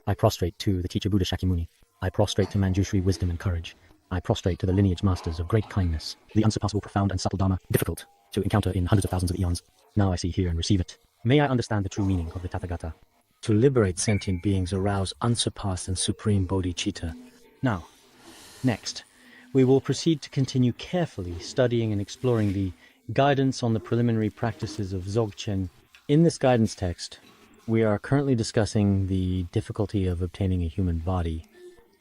I prostrate to the teacher Buddha Shakyamuni. I prostrate to Manjushri wisdom and courage. I prostrate to the lineage masters of great kindness, the unsurpassable, profound, and subtle Dharma, difficult to encounter in hundreds of thousands of eons. Now I see, hear, and receive it. May I understand the true meaning of the Tathagata. To liberate sentient beings, arouse unsurpassed and supreme bodhicitta. Now, next, we will proceed to continue carefully studying and exploring the guidance on the preliminary practices of Dzogchen. In this guidance text, we are currently discussing the difficulty of obtaining a human body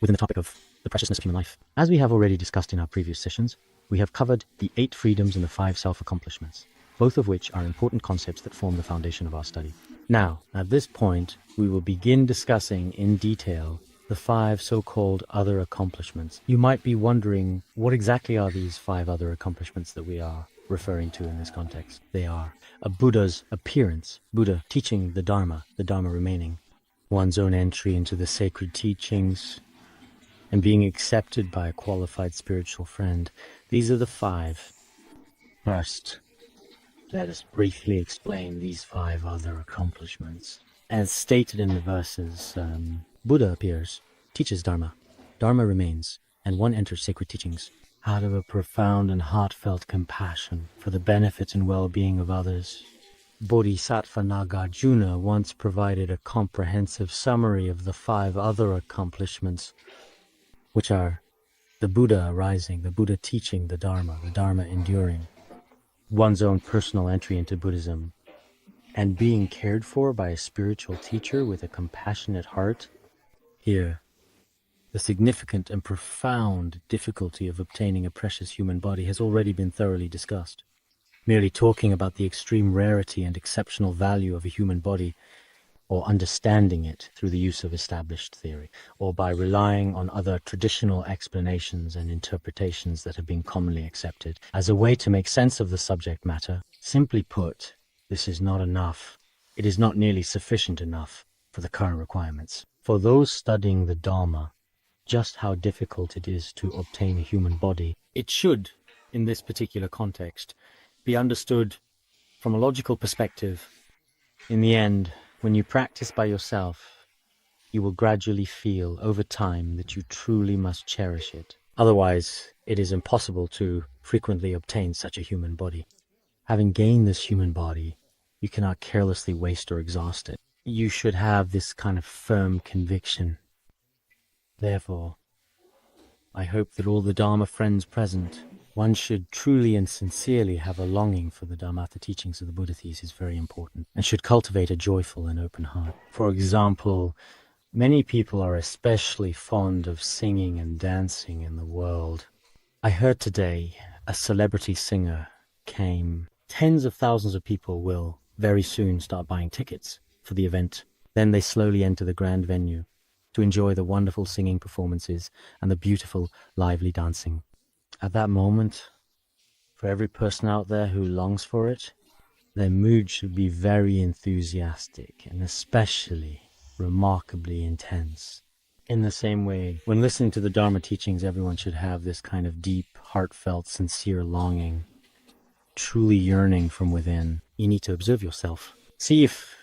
within the topic of the preciousness of human life. As we have already discussed in our previous sessions, we have covered the 8 freedoms and the 5 self-accomplishments, both of which are important concepts that form the foundation of our study. Now, at this point, we will begin discussing in detail the 5 so-called other accomplishments. You might be wondering, what exactly are these 5 other accomplishments that we are referring to in this context? They are a Buddha's appearance, Buddha teaching the Dharma remaining, one's own entry into the sacred teachings, and being accepted by a qualified spiritual friend. These are the 5. First, let us briefly explain these 5 other accomplishments. As stated in the verses, Buddha appears, teaches Dharma, Dharma remains, and one enters sacred teachings out of a profound and heartfelt compassion for the benefit and well-being of others. Bodhisattva Nagarjuna once provided a comprehensive summary of the 5 other accomplishments, which are the Buddha arising, the Buddha teaching the Dharma enduring, one's own personal entry into Buddhism, and being cared for by a spiritual teacher with a compassionate heart. Here, the significant and profound difficulty of obtaining a precious human body has already been thoroughly discussed. Merely talking about the extreme rarity and exceptional value of a human body, or understanding it through the use of established theory, or by relying on other traditional explanations and interpretations that have been commonly accepted as a way to make sense of the subject matter. Simply put, this is not enough. It is not nearly sufficient enough for the current requirements. For those studying the Dharma, just how difficult it is to obtain a human body, it should, in this particular context, be understood from a logical perspective. In the end, when you practice by yourself, you will gradually feel over time that you truly must cherish it. Otherwise, it is impossible to frequently obtain such a human body. Having gained this human body, you cannot carelessly waste or exhaust it. You should have this kind of firm conviction. Therefore, I hope that all the Dharma friends present, one should truly and sincerely have a longing for the Dharmata teachings of the Buddha thesis, very important, and should cultivate a joyful and open heart. For example, many people are especially fond of singing and dancing in the world. I heard today a celebrity singer came. Tens of thousands of people will very soon start buying tickets for the event. Then they slowly enter the grand venue to enjoy the wonderful singing performances and the beautiful, lively dancing. At that moment, for every person out there who longs for it, their mood should be very enthusiastic and especially remarkably intense. In the same way, when listening to the Dharma teachings, everyone should have this kind of deep, heartfelt, sincere longing, truly yearning from within. You need to observe yourself. See if,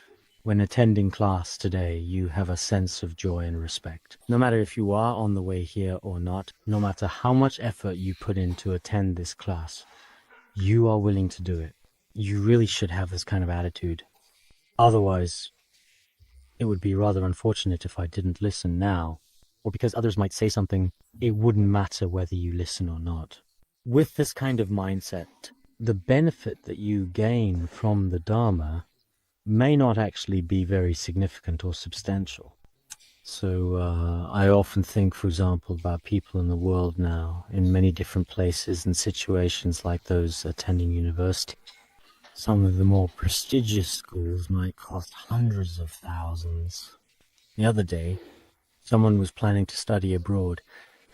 when attending class today, you have a sense of joy and respect. No matter if you are on the way here or not, no matter how much effort you put in to attend this class, you are willing to do it. You really should have this kind of attitude. Otherwise, it would be rather unfortunate if I didn't listen now, or because others might say something, it wouldn't matter whether you listen or not. With this kind of mindset, the benefit that you gain from the Dharma may not actually be very significant or substantial. So I often think, for example, about people in the world now, in many different places and situations like those attending university. Some of the more prestigious schools might cost hundreds of thousands. The other day, someone was planning to study abroad,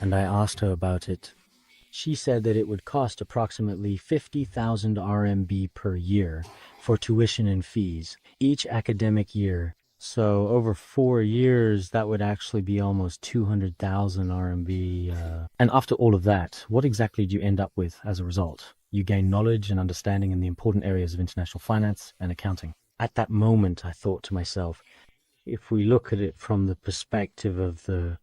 and I asked her about it. She said that it would cost approximately 50,000 RMB per year for tuition and fees each academic year. So over 4 years, that would actually be almost 200,000 RMB. And after all of that, what exactly do you end up with as a result? You gain knowledge and understanding in the important areas of international finance and accounting. At that moment, I thought to myself, if we look at it from the perspective of the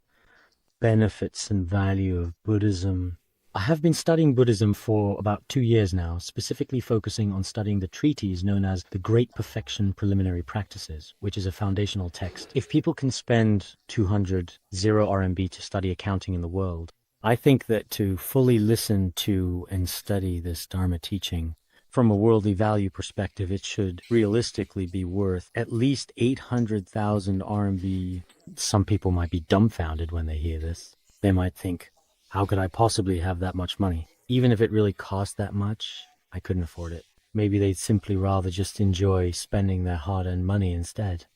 benefits and value of Buddhism, I have been studying Buddhism for about 2 years now, specifically focusing on studying the treatise known as the Great Perfection Preliminary Practices, which is a foundational text. If people can spend 200 RMB to study accounting in the world, I think that to fully listen to and study this Dharma teaching from a worldly value perspective, it should realistically be worth at least 800,000 RMB. Some people might be dumbfounded when they hear this. They might think, how could I possibly have that much money? Even if it really cost that much, I couldn't afford it. Maybe they'd simply rather just enjoy spending their hard-earned money instead.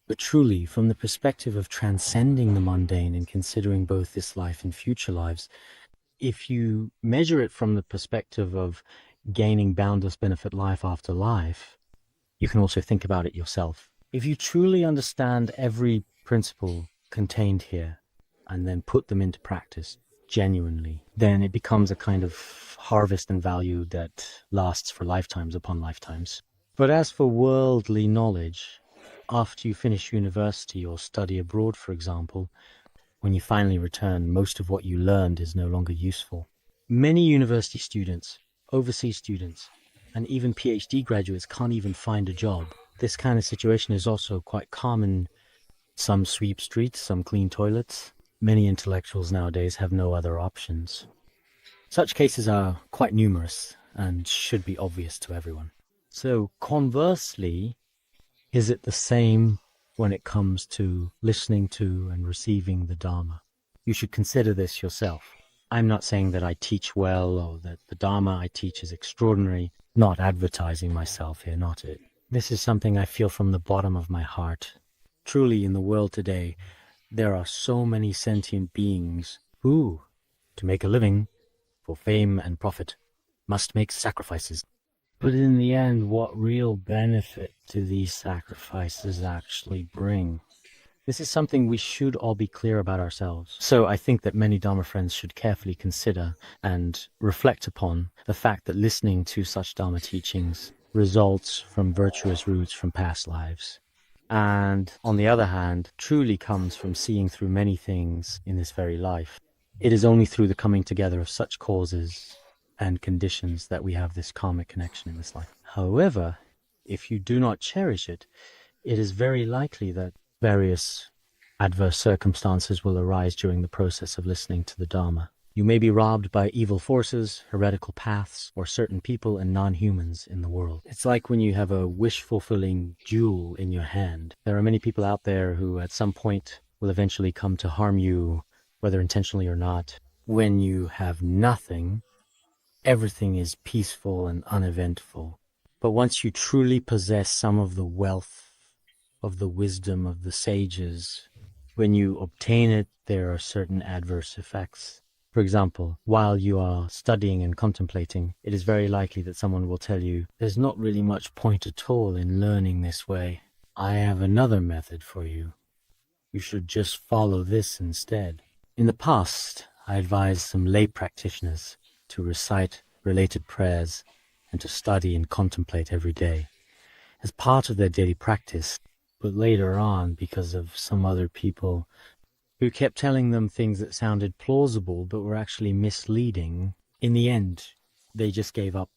But truly, from the perspective of transcending the mundane and considering both this life and future lives, if you measure it from the perspective of gaining boundless benefit life after life, you can also think about it yourself. If you truly understand every principle contained here and then put them into practice genuinely, then it becomes a kind of harvest and value that lasts for lifetimes upon lifetimes. But as for worldly knowledge, after you finish university or study abroad, for example, when you finally return, most of what you learned is no longer useful. Many university students, overseas students, and even PhD graduates can't even find a job. This kind of situation is also quite common. Some sweep streets, some clean toilets. Many intellectuals nowadays have no other options. Such cases are quite numerous and should be obvious to everyone. So conversely, is it the same when it comes to listening to and receiving the Dharma? You should consider this yourself. I'm not saying that I teach well or that the Dharma I teach is extraordinary. Not advertising myself here, not it. This is something I feel from the bottom of my heart. Truly, in the world today, there are so many sentient beings who, to make a living, for fame and profit, must make sacrifices. But in the end, what real benefit do these sacrifices actually bring? This is something we should all be clear about ourselves. So I think that many Dharma friends should carefully consider and reflect upon the fact that listening to such Dharma teachings results from virtuous roots from past lives. And on the other hand, truly comes from seeing through many things in this very life. It is only through the coming together of such causes and conditions that we have this karmic connection in this life. However, if you do not cherish it, it is very likely that various adverse circumstances will arise during the process of listening to the Dharma. You may be robbed by evil forces, heretical paths, or certain people and non-humans in the world. It's like when you have a wish-fulfilling jewel in your hand. There are many people out there who at some point will eventually come to harm you, whether intentionally or not. When you have nothing, everything is peaceful and uneventful. But once you truly possess some of the wealth of the wisdom of the sages, when you obtain it, there are certain adverse effects. For example, while you are studying and contemplating, it is very likely that someone will tell you, there's not really much point at all in learning this way. I have another method for you. You should just follow this instead. In the past, I advised some lay practitioners to recite related prayers and to study and contemplate every day as part of their daily practice. But later on, because of some other people who kept telling them things that sounded plausible but were actually misleading, in the end, they just gave up.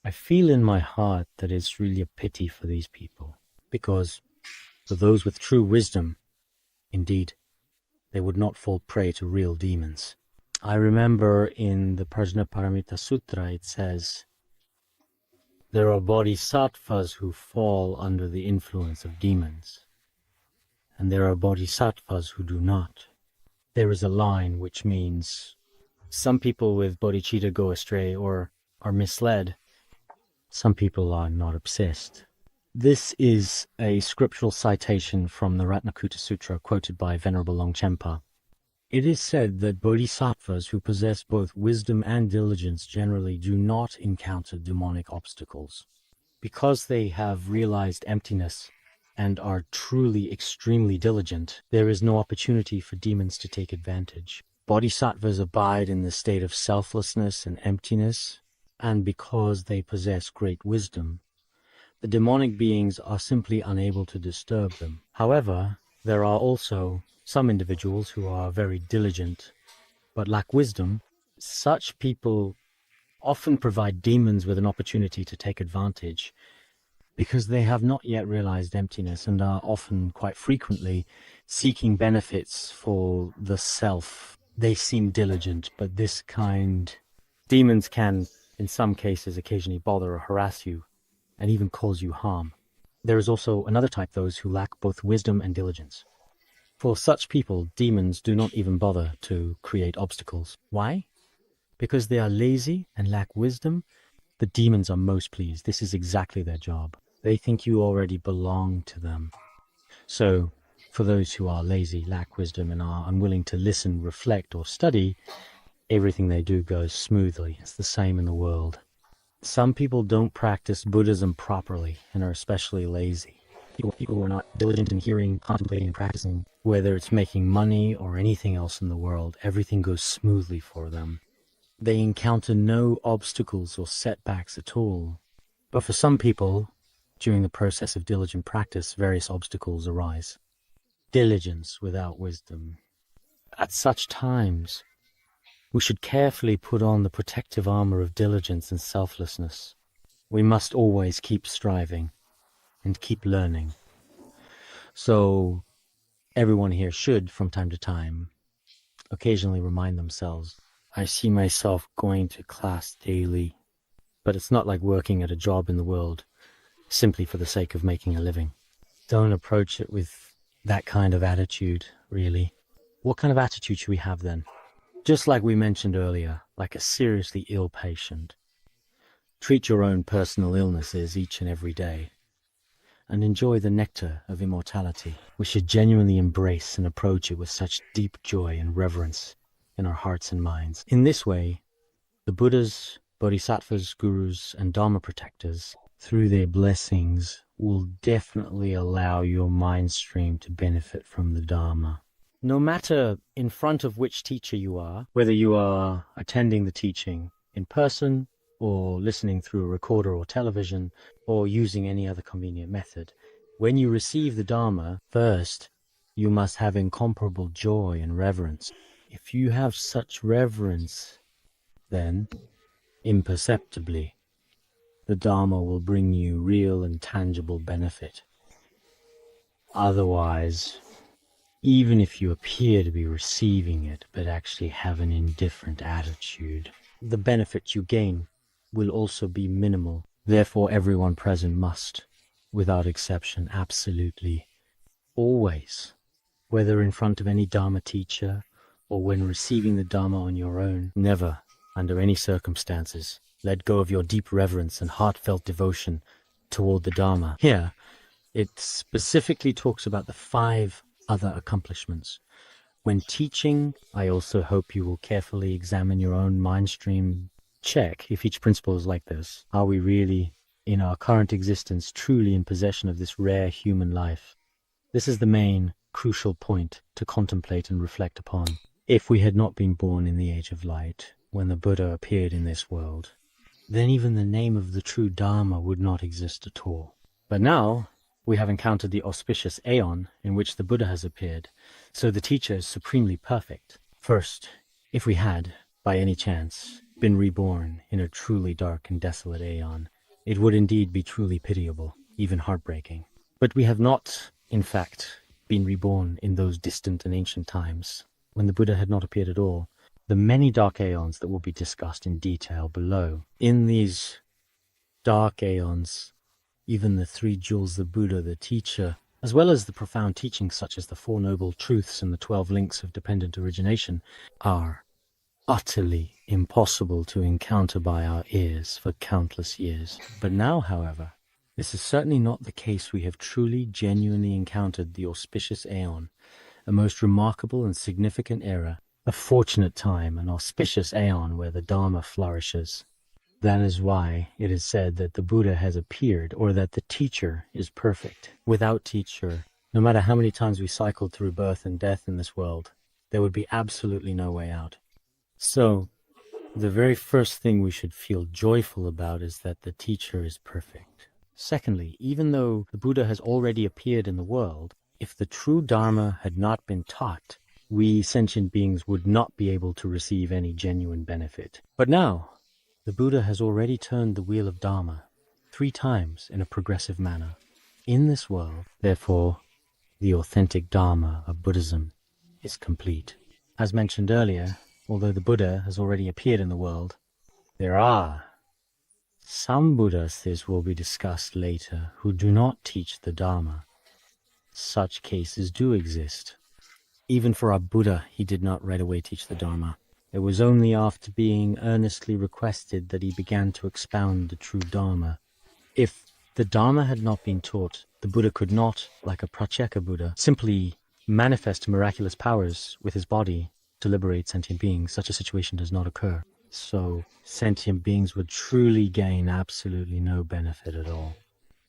I feel in my heart that it's really a pity for these people, because for those with true wisdom, indeed, they would not fall prey to real demons. I remember in the Prajnaparamita Sutra it says, there are bodhisattvas who fall under the influence of demons, and there are bodhisattvas who do not. There is a line which means some people with bodhicitta go astray or are misled. Some people are not obsessed. This is a scriptural citation from the Ratnakuta Sutra quoted by Venerable Longchenpa. It is said that bodhisattvas who possess both wisdom and diligence generally do not encounter demonic obstacles. Because they have realized emptiness and are truly extremely diligent, there is no opportunity for demons to take advantage. Bodhisattvas abide in the state of selflessness and emptiness, and because they possess great wisdom, the demonic beings are simply unable to disturb them. However, There are also some individuals who are very diligent but lack wisdom. Such people often provide demons with an opportunity to take advantage because they have not yet realized emptiness and are often, quite frequently, seeking benefits for the self. They seem diligent, but this kind demons can, in some cases, occasionally bother or harass you and even cause you harm. There is also another type, those who lack both wisdom and diligence. For such people, demons do not even bother to create obstacles. Why? Because they are lazy and lack wisdom. The demons are most pleased. This is exactly their job. They think you already belong to them. So, for those who are lazy, lack wisdom, and are unwilling to listen, reflect, or study, everything they do goes smoothly. It's the same in the world. Some people don't practice Buddhism properly and are especially lazy. People who are not diligent in hearing, contemplating, and practicing, whether it's making money or anything else in the world, everything goes smoothly for them. They encounter no obstacles or setbacks at all. But for some people, during the process of diligent practice, various obstacles arise. Diligence without wisdom. At such times, we should carefully put on the protective armor of diligence and selflessness. We must always keep striving and keep learning. So everyone here should, from time to time, occasionally remind themselves, I see myself going to class daily, but it's not like working at a job in the world simply for the sake of making a living. Don't approach it with that kind of attitude, really. What kind of attitude should we have then? Just like we mentioned earlier, like a seriously ill patient. Treat your own personal illnesses each and every day, and enjoy the nectar of immortality. We should genuinely embrace and approach it with such deep joy and reverence in our hearts and minds. In this way, the Buddhas, Bodhisattvas, Gurus, and Dharma protectors, through their blessings, will definitely allow your mind stream to benefit from the Dharma. No matter in front of which teacher you are, whether you are attending the teaching in person or listening through a recorder or television or using any other convenient method, when you receive the Dharma, first, you must have incomparable joy and reverence. If you have such reverence, then, imperceptibly, the Dharma will bring you real and tangible benefit. Otherwise, even if you appear to be receiving it, but actually have an indifferent attitude, the benefit you gain will also be minimal. Therefore, everyone present must, without exception, absolutely, always, whether in front of any Dharma teacher or when receiving the Dharma on your own, never, under any circumstances, let go of your deep reverence and heartfelt devotion toward the Dharma. Here, it specifically talks about the 5 other accomplishments. When teaching, I also hope you will carefully examine your own mind stream. Check if each principle is like this. Are we really, in our current existence, truly in possession of this rare human life? This is the main, crucial point to contemplate and reflect upon. If we had not been born in the Age of Light, when the Buddha appeared in this world, then even the name of the true Dharma would not exist at all. But now, we have encountered the auspicious aeon in which the Buddha has appeared, so the teacher is supremely perfect. First, if we had, by any chance, been reborn in a truly dark and desolate aeon, it would indeed be truly pitiable, even heartbreaking. But we have not, in fact, been reborn in those distant and ancient times, when the Buddha had not appeared at all. The many dark aeons that will be discussed in detail below. In these dark aeons, even the 3 jewels, the Buddha, the teacher, as well as the profound teachings such as the 4 Noble Truths and the 12 Links of Dependent Origination, are utterly impossible to encounter by our ears for countless years. But now, however, this is certainly not the case. We have truly, genuinely encountered the auspicious aeon, a most remarkable and significant era, a fortunate time, an auspicious aeon where the Dharma flourishes. That is why it is said that the Buddha has appeared, or that the teacher is perfect. Without teacher, no matter how many times we cycled through birth and death in this world, there would be absolutely no way out. So, the very first thing we should feel joyful about is that the teacher is perfect. Secondly, even though the Buddha has already appeared in the world, If the true Dharma had not been taught, we sentient beings would not be able to receive any genuine benefit. But now, the Buddha has already turned the wheel of Dharma 3 times in a progressive manner. In this world, therefore, the authentic Dharma of Buddhism is complete. As mentioned earlier, although the Buddha has already appeared in the world, there are some Buddhas, this will be discussed later, who do not teach the Dharma. Such cases do exist. Even for our Buddha, he did not right away teach the Dharma. It was only after being earnestly requested that he began to expound the true Dharma. If the Dharma had not been taught, the Buddha could not, like a Pratyeka Buddha, simply manifest miraculous powers with his body to liberate sentient beings. Such a situation does not occur. So sentient beings would truly gain absolutely no benefit at all.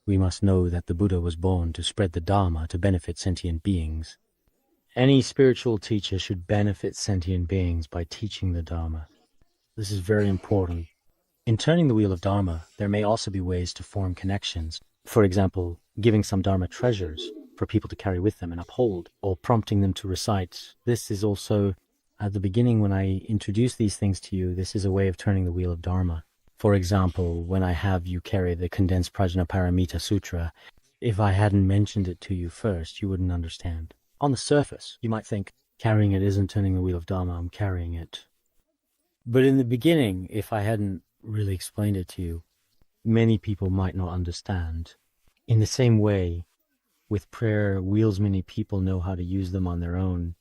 We must know that the Buddha was born to spread the Dharma to benefit sentient beings. Any spiritual teacher should benefit sentient beings by teaching the Dharma. This is very important. In turning the wheel of Dharma, there may also be ways to form connections. For example, giving some Dharma treasures for people to carry with them and uphold, or prompting them to recite. This is also, at the beginning when I introduce these things to you, this is a way of turning the wheel of Dharma. For example, when I have you carry the condensed Prajnaparamita Sutra, if I hadn't mentioned it to you first, you wouldn't understand. On the surface, you might think, carrying it isn't turning the wheel of Dharma, I'm carrying it. But in the beginning, if I hadn't really explained it to you, many people might not understand. In the same way, with prayer wheels, many people know how to use them on their own.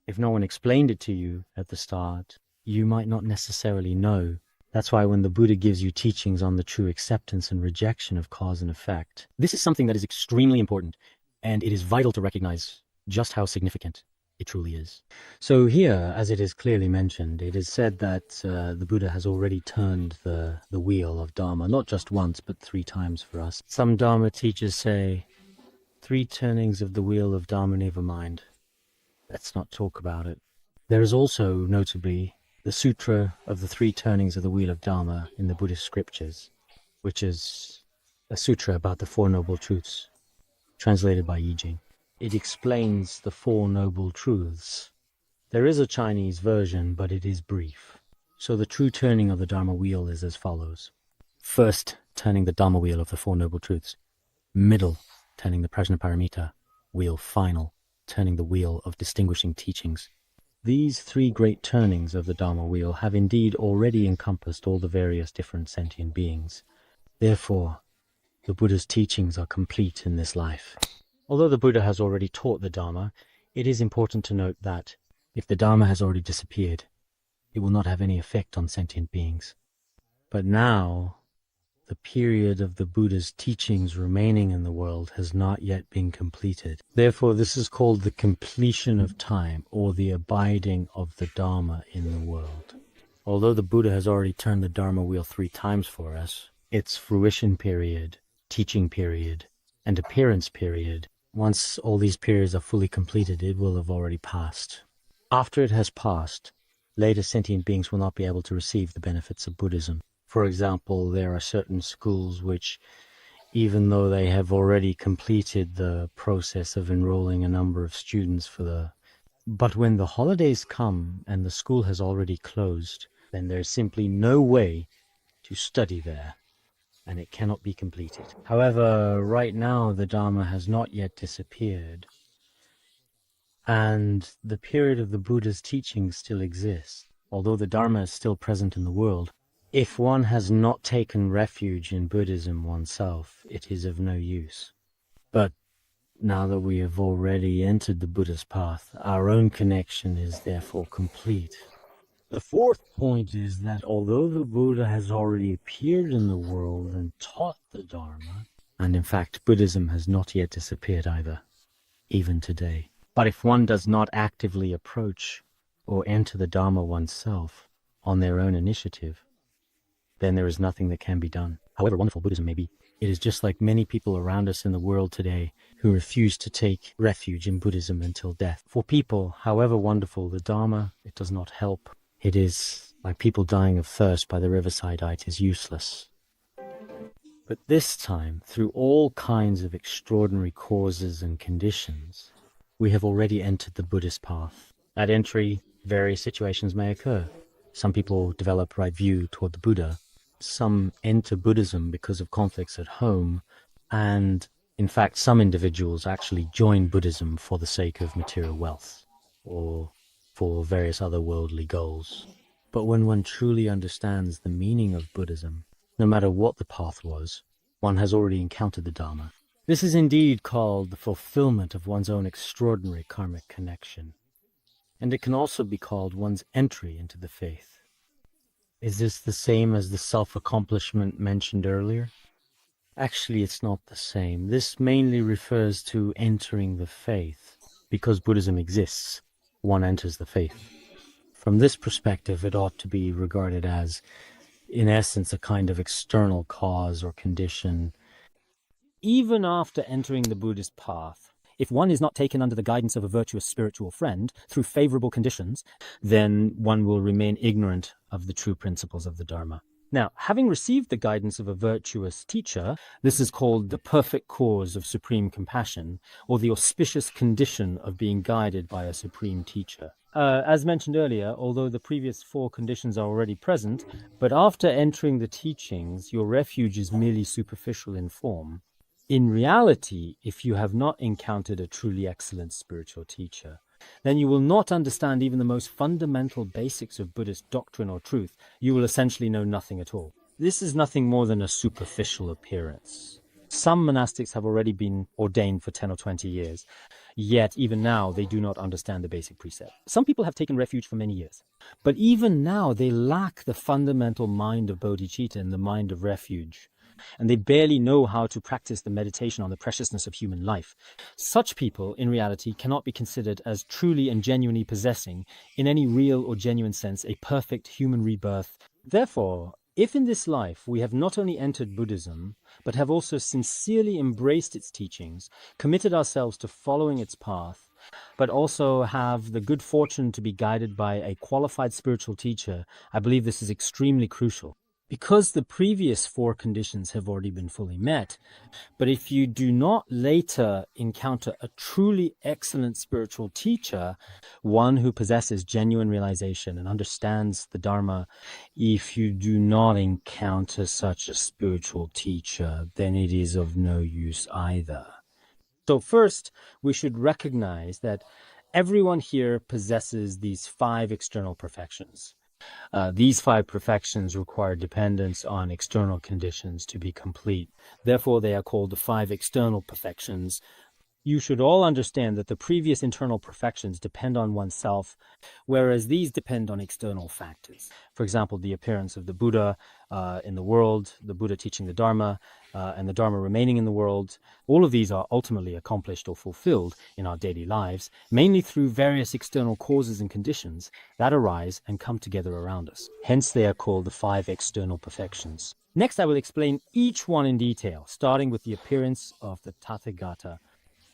If no one explained it to you at the start, you might not necessarily know. That's why when the Buddha gives you teachings on the true acceptance and rejection of cause and effect, this is something that is extremely important, and it is vital to recognize just how significant it truly is. So here, as it is clearly mentioned, it is said that the Buddha has already turned the wheel of Dharma, not just once, but 3 times for us. Some Dharma teachers say, 3 turnings of the wheel of Dharma, never mind. Let's not talk about it. There is also, notably, the Sutra of the 3 turnings of the wheel of Dharma in the Buddhist scriptures, which is a sutra about the 4 noble truths, translated by Yi Jing. It explains the 4 noble truths. There is a Chinese version, but it is brief. So the true turning of the Dharma wheel is as follows. First, turning the Dharma wheel of the 4 noble truths. Middle, turning the Prajnaparamita wheel. Final, turning the wheel of distinguishing teachings. These 3 great turnings of the Dharma wheel have indeed already encompassed all the various different sentient beings. Therefore, the Buddha's teachings are complete in this life. Although the Buddha has already taught the Dharma, it is important to note that if the Dharma has already disappeared, it will not have any effect on sentient beings. But now, the period of the Buddha's teachings remaining in the world has not yet been completed. Therefore, this is called the completion of time, or the abiding of the Dharma in the world. Although the Buddha has already turned the Dharma wheel 3 times for us, its fruition period, teaching period, and appearance period, once all these periods are fully completed, it will have already passed. After it has passed, later sentient beings will not be able to receive the benefits of Buddhism. For example, there are certain schools which, even though they have already completed the process of enrolling a number of students but when the holidays come and the school has already closed, then there's simply no way to study there, and it cannot be completed. However, right now the Dharma has not yet disappeared, and the period of the Buddha's teaching still exists. Although the Dharma is still present in the world, if one has not taken refuge in Buddhism oneself, it is of no use. But now that we have already entered the Buddha's path, our own connection is therefore complete. The 4th point is that although the Buddha has already appeared in the world and taught the Dharma, and in fact Buddhism has not yet disappeared either, even today. But if one does not actively approach or enter the Dharma oneself on their own initiative, then there is nothing that can be done. However wonderful Buddhism may be, it is just like many people around us in the world today who refuse to take refuge in Buddhism until death. For people, however wonderful the Dharma, it does not help. It is like people dying of thirst by the riverside. It is useless. But this time, through all kinds of extraordinary causes and conditions, we have already entered the Buddhist path. At entry, various situations may occur. Some people develop right view toward the Buddha. Some enter Buddhism because of conflicts at home. And in fact, some individuals actually join Buddhism for the sake of material wealth or for various other worldly goals. But when one truly understands the meaning of Buddhism, no matter what the path was, one has already encountered the Dharma. This is indeed called the fulfillment of one's own extraordinary karmic connection. And it can also be called one's entry into the faith. Is this the same as the self-accomplishment mentioned earlier? Actually, it's not the same. This mainly refers to entering the faith. Because Buddhism exists, one enters the faith. From this perspective, it ought to be regarded as, in essence, a kind of external cause or condition. Even after entering the Buddhist path, if one is not taken under the guidance of a virtuous spiritual friend through favorable conditions, then one will remain ignorant of the true principles of the Dharma. Now, having received the guidance of a virtuous teacher, this is called the perfect cause of supreme compassion, or the auspicious condition of being guided by a supreme teacher. As mentioned earlier, although the previous four conditions are already present, but after entering the teachings, your refuge is merely superficial in form. In reality, if you have not encountered a truly excellent spiritual teacher, then you will not understand even the most fundamental basics of Buddhist doctrine or truth. You will essentially know nothing at all. This is nothing more than a superficial appearance. Some monastics have already been ordained for 10 or 20 years, yet even now they do not understand the basic precept. Some people have taken refuge for many years, but even now they lack the fundamental mind of bodhicitta and the mind of refuge, and they barely know how to practice the meditation on the preciousness of human life. Such people, in reality, cannot be considered as truly and genuinely possessing, in any real or genuine sense, a perfect human rebirth. Therefore, if in this life we have not only entered Buddhism, but have also sincerely embraced its teachings, committed ourselves to following its path, but also have the good fortune to be guided by a qualified spiritual teacher, I believe this is extremely crucial. Because the previous four conditions have already been fully met, but if you do not later encounter a truly excellent spiritual teacher, one who possesses genuine realization and understands the Dharma, if you do not encounter such a spiritual teacher, then it is of no use either. So first, we should recognize that everyone here possesses these five external perfections. These five perfections require dependence on external conditions to be complete. Therefore, they are called the five external perfections. You should all understand that the previous internal perfections depend on oneself, whereas these depend on external factors. For example, the appearance of the Buddha in the world, the Buddha teaching the Dharma, and the Dharma remaining in the world. All of these are ultimately accomplished or fulfilled in our daily lives, mainly through various external causes and conditions that arise and come together around us. Hence, they are called the five external perfections. Next, I will explain each one in detail, starting with the appearance of the Tathagata.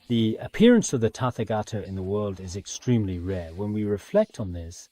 The appearance of the Tathagata in the world is extremely rare. When we reflect on this,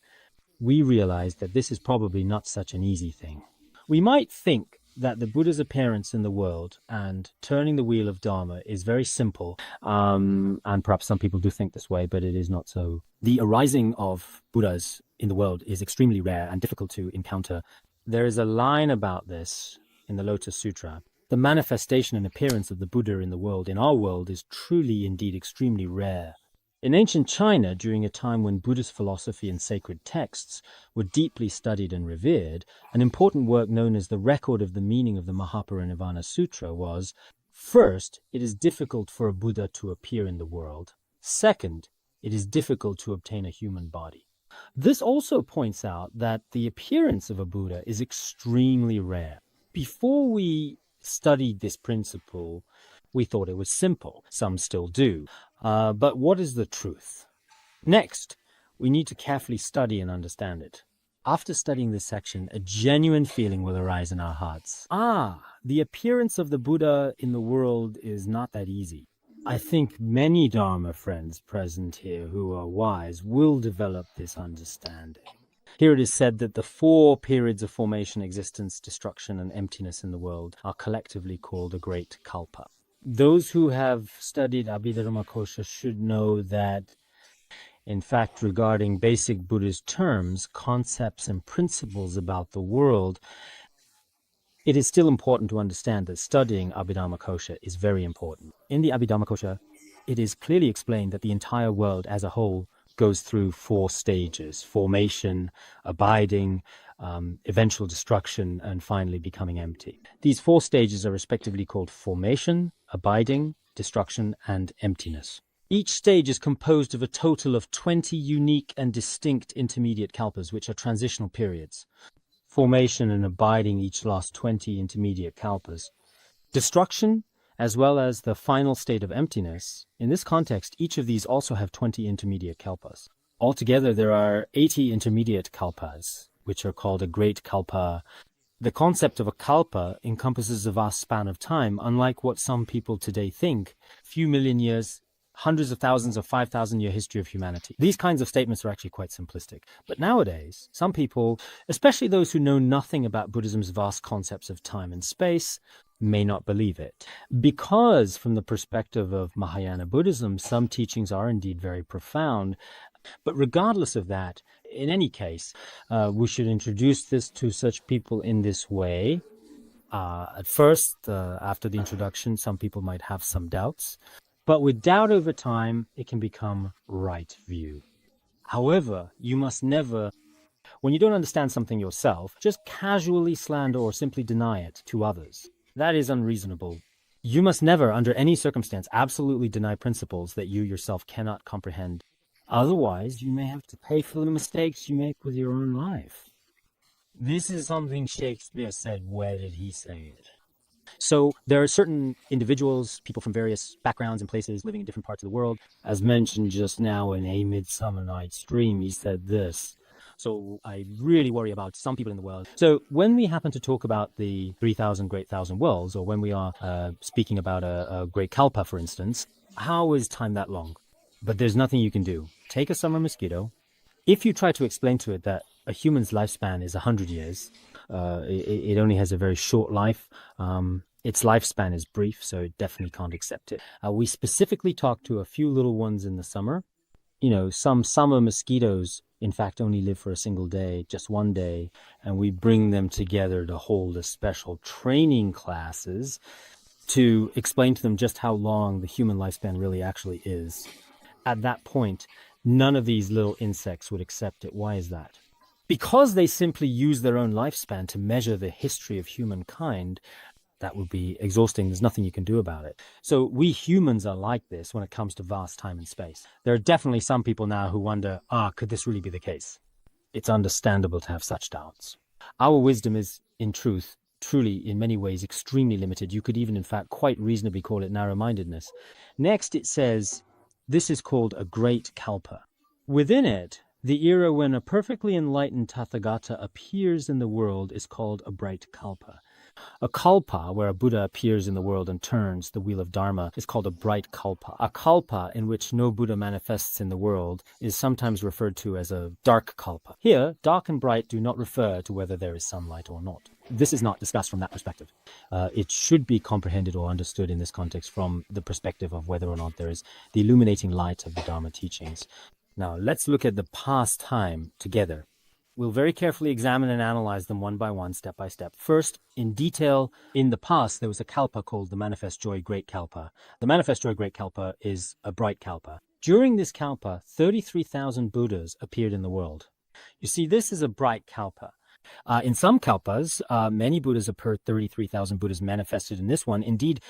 we realize that this is probably not such an easy thing. We might think that the Buddha's appearance in the world and turning the wheel of Dharma is very simple, and perhaps some people do think this way, but it is not so. The arising of Buddhas in the world is extremely rare and difficult to encounter. There is a line about this in the Lotus Sutra. The manifestation and appearance of the Buddha in the world, in our world, is truly indeed extremely rare. In ancient China, during a time when Buddhist philosophy and sacred texts were deeply studied and revered, an important work known as the Record of the Meaning of the Mahaparinirvana Sutra was, first, it is difficult for a Buddha to appear in the world. Second, it is difficult to obtain a human body. This also points out that the appearance of a Buddha is extremely rare. Before we studied this principle, we thought it was simple. Some still do. But what is the truth? Next, we need to carefully study and understand it. After studying this section, a genuine feeling will arise in our hearts. The appearance of the Buddha in the world is not that easy. I think many Dharma friends present here who are wise will develop this understanding. Here it is said that the 4 periods of formation, existence, destruction, and emptiness in the world are collectively called a great kalpa. Those who have studied Abhidharmakosha should know that, in fact, regarding basic Buddhist terms, concepts, and principles about the world, it is still important to understand that studying Abhidharmakosha is very important. In the Abhidharmakosha, it is clearly explained that the entire world as a whole goes through 4 stages: formation, abiding, eventual destruction, and finally becoming empty. These 4 stages are respectively called formation, abiding, destruction, and emptiness. Each stage is composed of a total of 20 unique and distinct intermediate kalpas, which are transitional periods. Formation and abiding each last 20 intermediate kalpas. Destruction, as well as the final state of emptiness, in this context, each of these also have 20 intermediate kalpas. Altogether, there are 80 intermediate kalpas, which are called a great kalpa. The concept of a kalpa encompasses a vast span of time, unlike what some people today think: few million years, hundreds of thousands, of 5,000-year history of humanity. These kinds of statements are actually quite simplistic. But nowadays, some people, especially those who know nothing about Buddhism's vast concepts of time and space, may not believe it. Because from the perspective of Mahayana Buddhism, some teachings are indeed very profound. But regardless of that, in any case, we should introduce this to such people in this way. At first, after the introduction, some people might have some doubts. But with doubt over time, it can become right view. However, you must never, when you don't understand something yourself, just casually slander or simply deny it to others. That is unreasonable. You must never, under any circumstance, absolutely deny principles that you yourself cannot comprehend. Otherwise, you may have to pay for the mistakes you make with your own life. This is something Shakespeare said. Where did he say it? So there are certain individuals, people from various backgrounds and places living in different parts of the world. As mentioned just now in A Midsummer Night's Dream, he said this. So I really worry about some people in the world. So when we happen to talk about the 3,000 Great Thousand Worlds, or when we are speaking about a Great Kalpa, for instance, how is time that long? But there's nothing you can do. Take a summer mosquito. If you try to explain to it that a human's lifespan is 100 years, it only has a very short life. Its lifespan is brief, so it definitely can't accept it. We specifically talked to a few little ones in the summer. You know, some summer mosquitoes, in fact, only live for a single day, just one day, and we bring them together to hold a special training classes to explain to them just how long the human lifespan really actually is. At that point, none of these little insects would accept it. Why is that? Because they simply use their own lifespan to measure the history of humankind. That would be exhausting. There's nothing you can do about it. So we humans are like this when it comes to vast time and space. There are definitely some people now who wonder, could this really be the case? It's understandable to have such doubts. Our wisdom is, in truth, truly, in many ways, extremely limited. You could even, in fact, quite reasonably call it narrow-mindedness. Next, it says, this is called a great kalpa. Within it, the era when a perfectly enlightened Tathagata appears in the world is called a bright kalpa. A kalpa, where a Buddha appears in the world and turns the wheel of Dharma, is called a bright kalpa. A kalpa in which no Buddha manifests in the world is sometimes referred to as a dark kalpa. Here, dark and bright do not refer to whether there is sunlight or not. This is not discussed from that perspective. It should be comprehended or understood in this context from the perspective of whether or not there is the illuminating light of the Dharma teachings. Now, let's look at the past time together. We'll very carefully examine and analyze them one by one, step by step. First, in detail, in the past, there was a kalpa called the Manifest Joy Great Kalpa. The Manifest Joy Great Kalpa is a bright kalpa. During this kalpa, 33,000 Buddhas appeared in the world. You see, this is a bright kalpa. In some kalpas, many Buddhas appeared, 33,000 Buddhas manifested in this one. Indeed,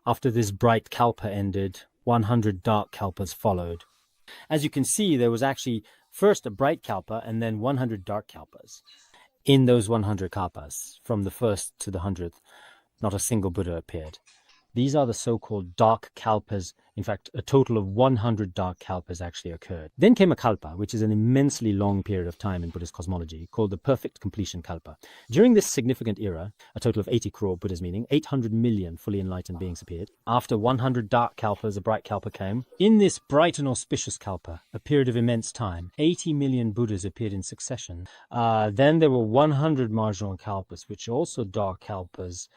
after this bright kalpa ended, 100 dark kalpas followed. As you can see, there was actually first a bright kalpa and then 100 dark kalpas. In those 100 kalpas, from the first to the 100th, not a single Buddha appeared. These are the so-called dark kalpas. In fact, a total of 100 dark kalpas actually occurred. Then came a kalpa, which is an immensely long period of time in Buddhist cosmology, called the perfect completion kalpa. During this significant era, a total of 80 crore Buddhas, meaning 800 million fully enlightened beings appeared. After 100 dark kalpas, a bright kalpa came. In this bright and auspicious kalpa, a period of immense time, 80 million Buddhas appeared in succession. Then there were 100 marginal kalpas, which are also dark kalpas.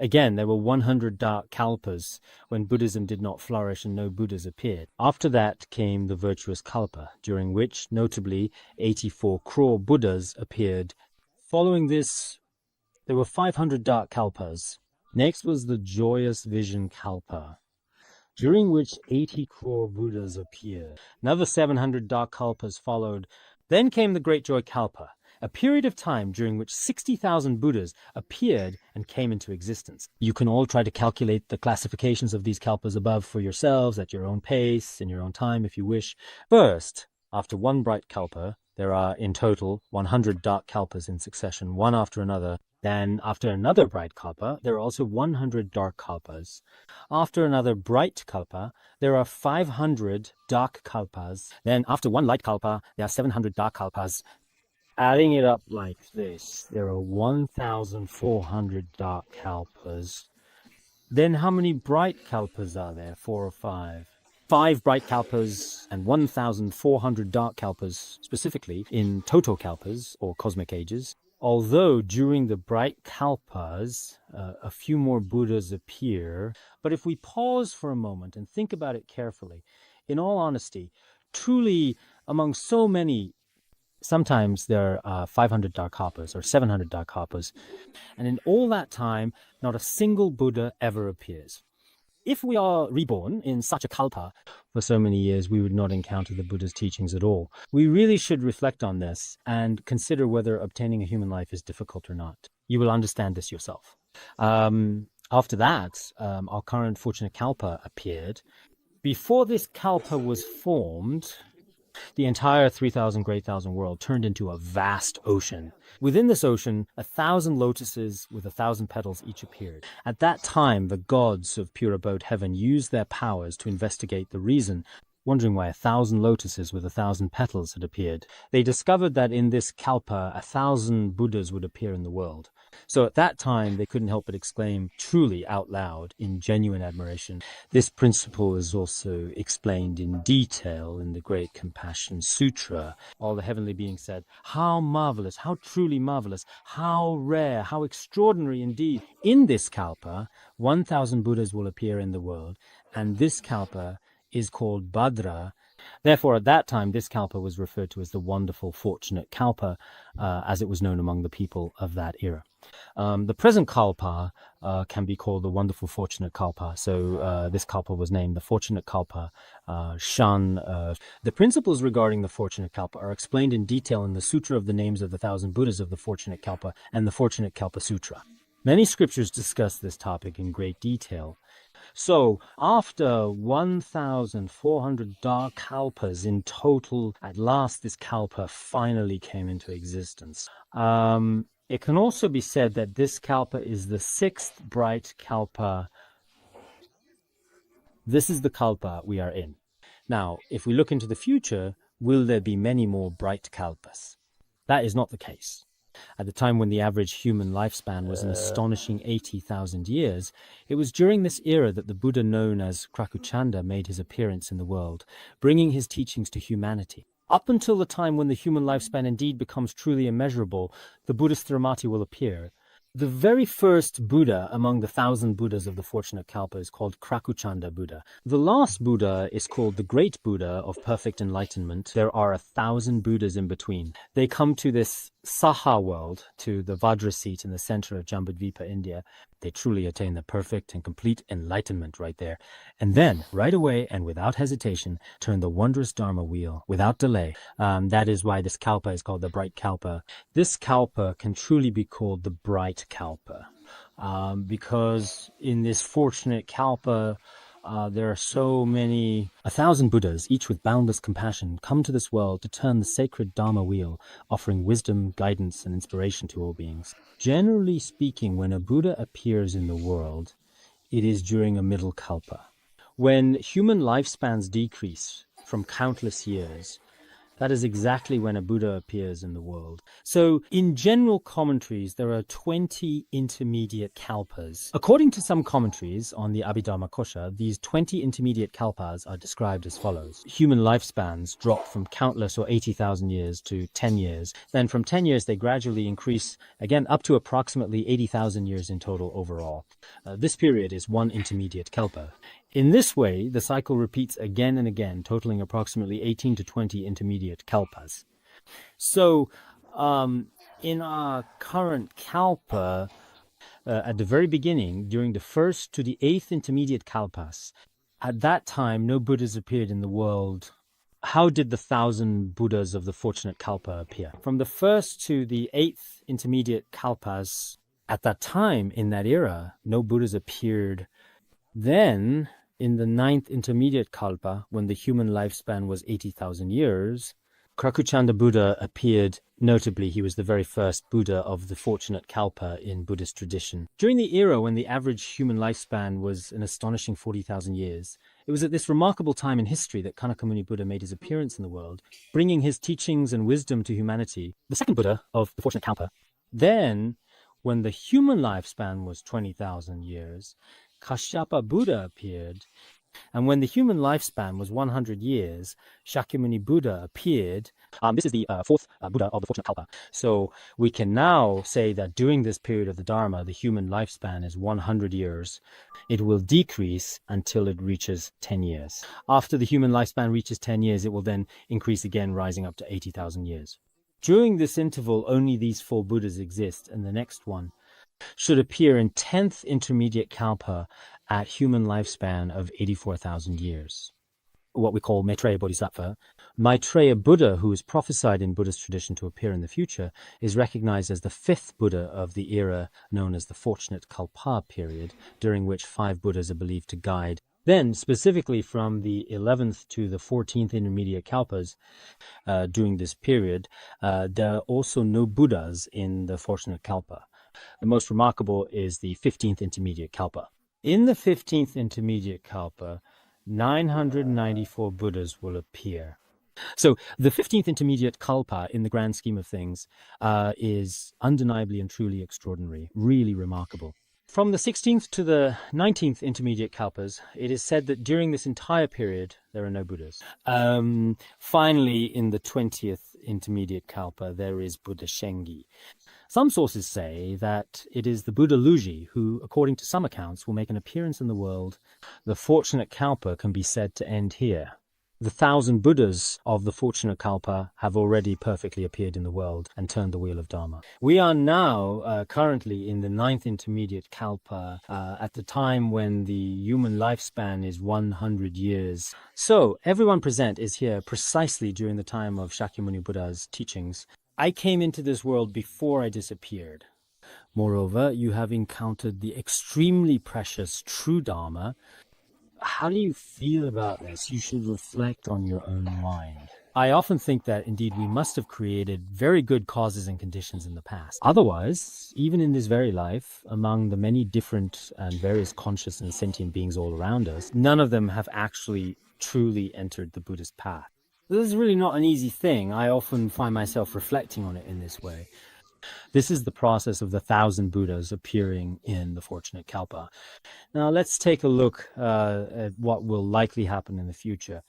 Again, there were 100 dark kalpas when Buddhism did not flourish and no Buddhas appeared. After that came the virtuous kalpa, during which, notably, 84 crore Buddhas appeared. Following this, there were 500 dark kalpas. Next was the joyous vision kalpa, during which 80 crore Buddhas appeared. Another 700 dark kalpas followed. Then came the great joy kalpa, a period of time during which 60,000 Buddhas appeared and came into existence. You can all try to calculate the classifications of these kalpas above for yourselves at your own pace, in your own time, if you wish. First, after one bright kalpa, there are in total 100 dark kalpas in succession, one after another. Then, after another bright kalpa, there are also 100 dark kalpas. After another bright kalpa, there are 500 dark kalpas. Then, after one light kalpa, there are 700 dark kalpas. Adding it up like this, there are 1,400 dark kalpas. Then how many bright kalpas are there? 4 or 5? 5 bright kalpas and 1,400 dark kalpas, specifically in total kalpas or cosmic ages. Although during the bright kalpas, a few more Buddhas appear. But if we pause for a moment and think about it carefully, in all honesty, truly among so many, sometimes there are 500 dark kalpas or 700 dark kalpas, and in all that time, not a single Buddha ever appears. If we are reborn in such a kalpa for so many years, we would not encounter the Buddha's teachings at all. We really should reflect on this and consider whether obtaining a human life is difficult or not. You will understand this yourself. After that, our current fortunate kalpa appeared. Before this kalpa was formed, the entire 3,000 Great Thousand World turned into a vast ocean. Within this ocean, 1,000 lotuses with 1,000 petals each appeared. At that time, the gods of pure abode heaven used their powers to investigate the reason, wondering why 1,000 lotuses with 1,000 petals had appeared. They discovered that in this kalpa, 1,000 Buddhas would appear in the world. So at that time, they couldn't help but exclaim truly out loud in genuine admiration. This principle is also explained in detail in the Great Compassion Sutra. All the heavenly beings said, "How marvelous, how truly marvelous, how rare, how extraordinary indeed. In this kalpa, 1,000 Buddhas will appear in the world, and this kalpa is called Bhadra." Therefore, at that time, this kalpa was referred to as the wonderful, fortunate kalpa, as it was known among the people of that era. The present kalpa can be called the wonderful, fortunate kalpa. So this kalpa was named the fortunate kalpa, Shan. The principles regarding the fortunate kalpa are explained in detail in the Sutra of the Names of the Thousand Buddhas of the Fortunate Kalpa and the Fortunate Kalpa Sutra. Many scriptures discuss this topic in great detail. So, after 1,400 dark kalpas in total, at last this kalpa finally came into existence. It can also be said that this kalpa is the 6th bright kalpa. This is the kalpa we are in. Now, if we look into the future, will there be many more bright kalpas? That is not the case. At the time when the average human lifespan was an astonishing 80,000 years, it was during this era that the Buddha known as Krakuchanda made his appearance in the world, bringing his teachings to humanity. Up until the time when the human lifespan indeed becomes truly immeasurable, the Buddhist Thiramati will appear. The very first Buddha among the 1,000 Buddhas of the Fortunate Kalpa is called Krakuchanda Buddha. The last Buddha is called the Great Buddha of Perfect Enlightenment. There are 1,000 Buddhas in between. They come to this Saha world, to the Vajra seat in the center of Jambudvipa, India. They truly attain the perfect and complete enlightenment right there. And then, right away and without hesitation, turn the wondrous Dharma wheel without delay. That is why this Kalpa is called the Bright Kalpa. This Kalpa can truly be called the Bright Kalpa, because in this fortunate Kalpa, there are so many, 1,000 Buddhas, each with boundless compassion, come to this world to turn the sacred Dharma wheel, offering wisdom, guidance, and inspiration to all beings. Generally speaking, when a Buddha appears in the world, it is during a middle kalpa. When human lifespans decrease from countless years, that is exactly when a Buddha appears in the world. So, in general commentaries, there are 20 intermediate kalpas. According to some commentaries on the Abhidharmakosha, these 20 intermediate kalpas are described as follows. Human lifespans drop from countless or 80,000 years to 10 years. Then from 10 years, they gradually increase again up to approximately 80,000 years in total overall. This period is one intermediate kalpa. In this way, the cycle repeats again and again, totaling approximately 18 to 20 intermediate kalpas. So, in our current kalpa, at the very beginning, during the first to the 8th intermediate kalpas, at that time, no Buddhas appeared in the world. How did the 1,000 Buddhas of the fortunate kalpa appear? From the 1st to the 8th intermediate kalpas, at that time, in that era, no Buddhas appeared. Then, in the 9th intermediate kalpa, when the human lifespan was 80,000 years, Krakuchanda Buddha appeared. Notably, he was the very first Buddha of the fortunate kalpa in Buddhist tradition. During the era when the average human lifespan was an astonishing 40,000 years, it was at this remarkable time in history that Kanakamuni Buddha made his appearance in the world, bringing his teachings and wisdom to humanity, the second Buddha of the fortunate kalpa. Then, when the human lifespan was 20,000 years, Kashyapa Buddha appeared, and when the human lifespan was 100 years, Shakyamuni Buddha appeared. This is the fourth Buddha of the fortunate kalpa. So we can now say that during this period of the Dharma, the human lifespan is 100 years. It will decrease until it reaches 10 years. After the human lifespan reaches 10 years, it will then increase again, rising up to 80,000 years. During this interval, only these 4 Buddhas exist, and the next one should appear in 10th intermediate kalpa at human lifespan of 84,000 years. What we call Maitreya Bodhisattva. Maitreya Buddha, who is prophesied in Buddhist tradition to appear in the future, is recognized as the 5th Buddha of the era known as the Fortunate Kalpa period, during which 5 Buddhas are believed to guide. Then, specifically from the 11th to the 14th intermediate kalpas, during this period, there are also no Buddhas in the Fortunate Kalpa. The most remarkable is the 15th intermediate kalpa. In the 15th intermediate kalpa, 994 Buddhas will appear. So the 15th intermediate kalpa, in the grand scheme of things, is undeniably and truly extraordinary, really remarkable. From the 16th to the 19th intermediate kalpas, it is said that during this entire period, there are no Buddhas. Finally, in the 20th intermediate kalpa, there is Buddha Shengi. Some sources say that it is the Buddha Luji who, according to some accounts, will make an appearance in the world. The fortunate kalpa can be said to end here. The 1,000 Buddhas of the fortunate kalpa have already perfectly appeared in the world and turned the wheel of Dharma. We are now currently in the 9th intermediate kalpa, at the time when the human lifespan is 100 years. So everyone present is here precisely during the time of Shakyamuni Buddha's teachings. I came into this world before I disappeared. Moreover, you have encountered the extremely precious true Dharma. How do you feel about this? You should reflect on your own mind. I often think that indeed we must have created very good causes and conditions in the past. Otherwise, even in this very life, among the many different and various conscious and sentient beings all around us, none of them have actually truly entered the Buddhist path. This is really not an easy thing. I often find myself reflecting on it in this way. This is the process of the 1,000 Buddhas appearing in the fortunate kalpa. Now let's take a look at what will likely happen in the future.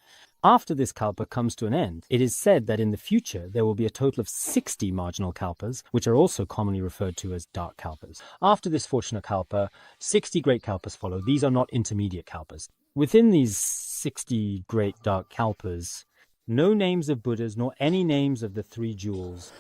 After this kalpa comes to an end, it is said that in the future there will be a total of 60 marginal kalpas, which are also commonly referred to as dark kalpas. After this fortunate kalpa, 60 great kalpas follow. These are not intermediate kalpas. Within these 60 great dark kalpas, no names of Buddhas nor any names of the 3 jewels.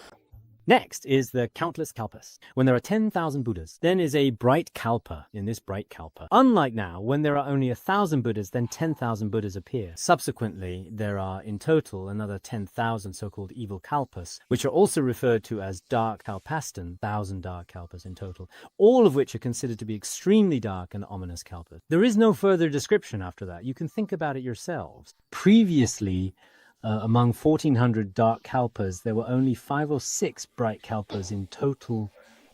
Next is the countless kalpas. When there are 10,000 Buddhas, then is a bright kalpa in this bright kalpa. Unlike now, when there are only 1,000 Buddhas, then 10,000 Buddhas appear. Subsequently, there are in total another 10,000 so-called evil kalpas, which are also referred to as dark kalpastan, 1,000 dark kalpas in total, all of which are considered to be extremely dark and ominous kalpas. There is no further description after that. You can think about it yourselves. Previously, among 1,400 dark kalpas, there were only 5 or 6 bright kalpas in total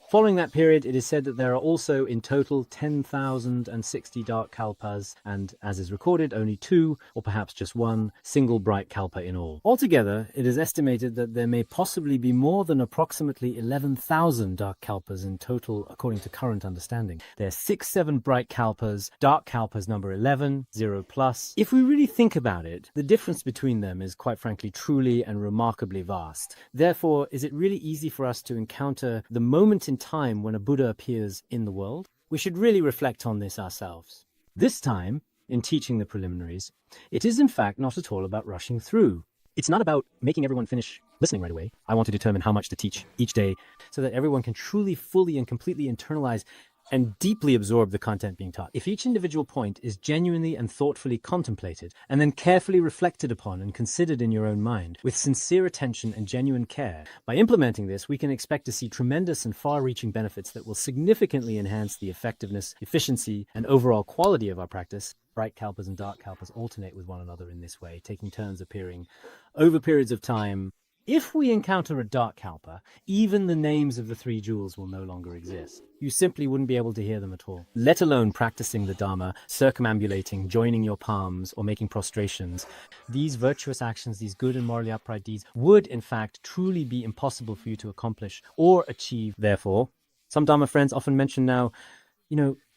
Following that period, it is said that there are also in total 10,060 dark kalpas, and as is recorded, only 2, or perhaps just 1, single bright kalpa in all. Altogether, it is estimated that there may possibly be more than approximately 11,000 dark kalpas in total, according to current understanding. There are 6-7 bright kalpas, dark kalpas number 11, 0 plus. If we really think about it, the difference between them is quite frankly truly and remarkably vast. Therefore, is it really easy for us to encounter the moment in time when a Buddha appears in the world? We should really reflect on this ourselves. This time, in teaching the preliminaries, it is in fact not at all about rushing through. It's not about making everyone finish listening right away. I want to determine how much to teach each day so that everyone can truly, fully, and completely internalize and deeply absorb the content being taught. If each individual point is genuinely and thoughtfully contemplated and then carefully reflected upon and considered in your own mind with sincere attention and genuine care, by implementing this, we can expect to see tremendous and far-reaching benefits that will significantly enhance the effectiveness, efficiency, and overall quality of our practice. Bright kalpas and dark kalpas alternate with one another in this way, taking turns appearing over periods of time. If we encounter a dark kalpa, even the names of the 3 jewels will no longer exist. You simply wouldn't be able to hear them at all, let alone practicing the Dharma, circumambulating, joining your palms, or making prostrations. These virtuous actions, these good and morally upright deeds, would in fact truly be impossible for you to accomplish or achieve. Therefore, some Dharma friends often mention now,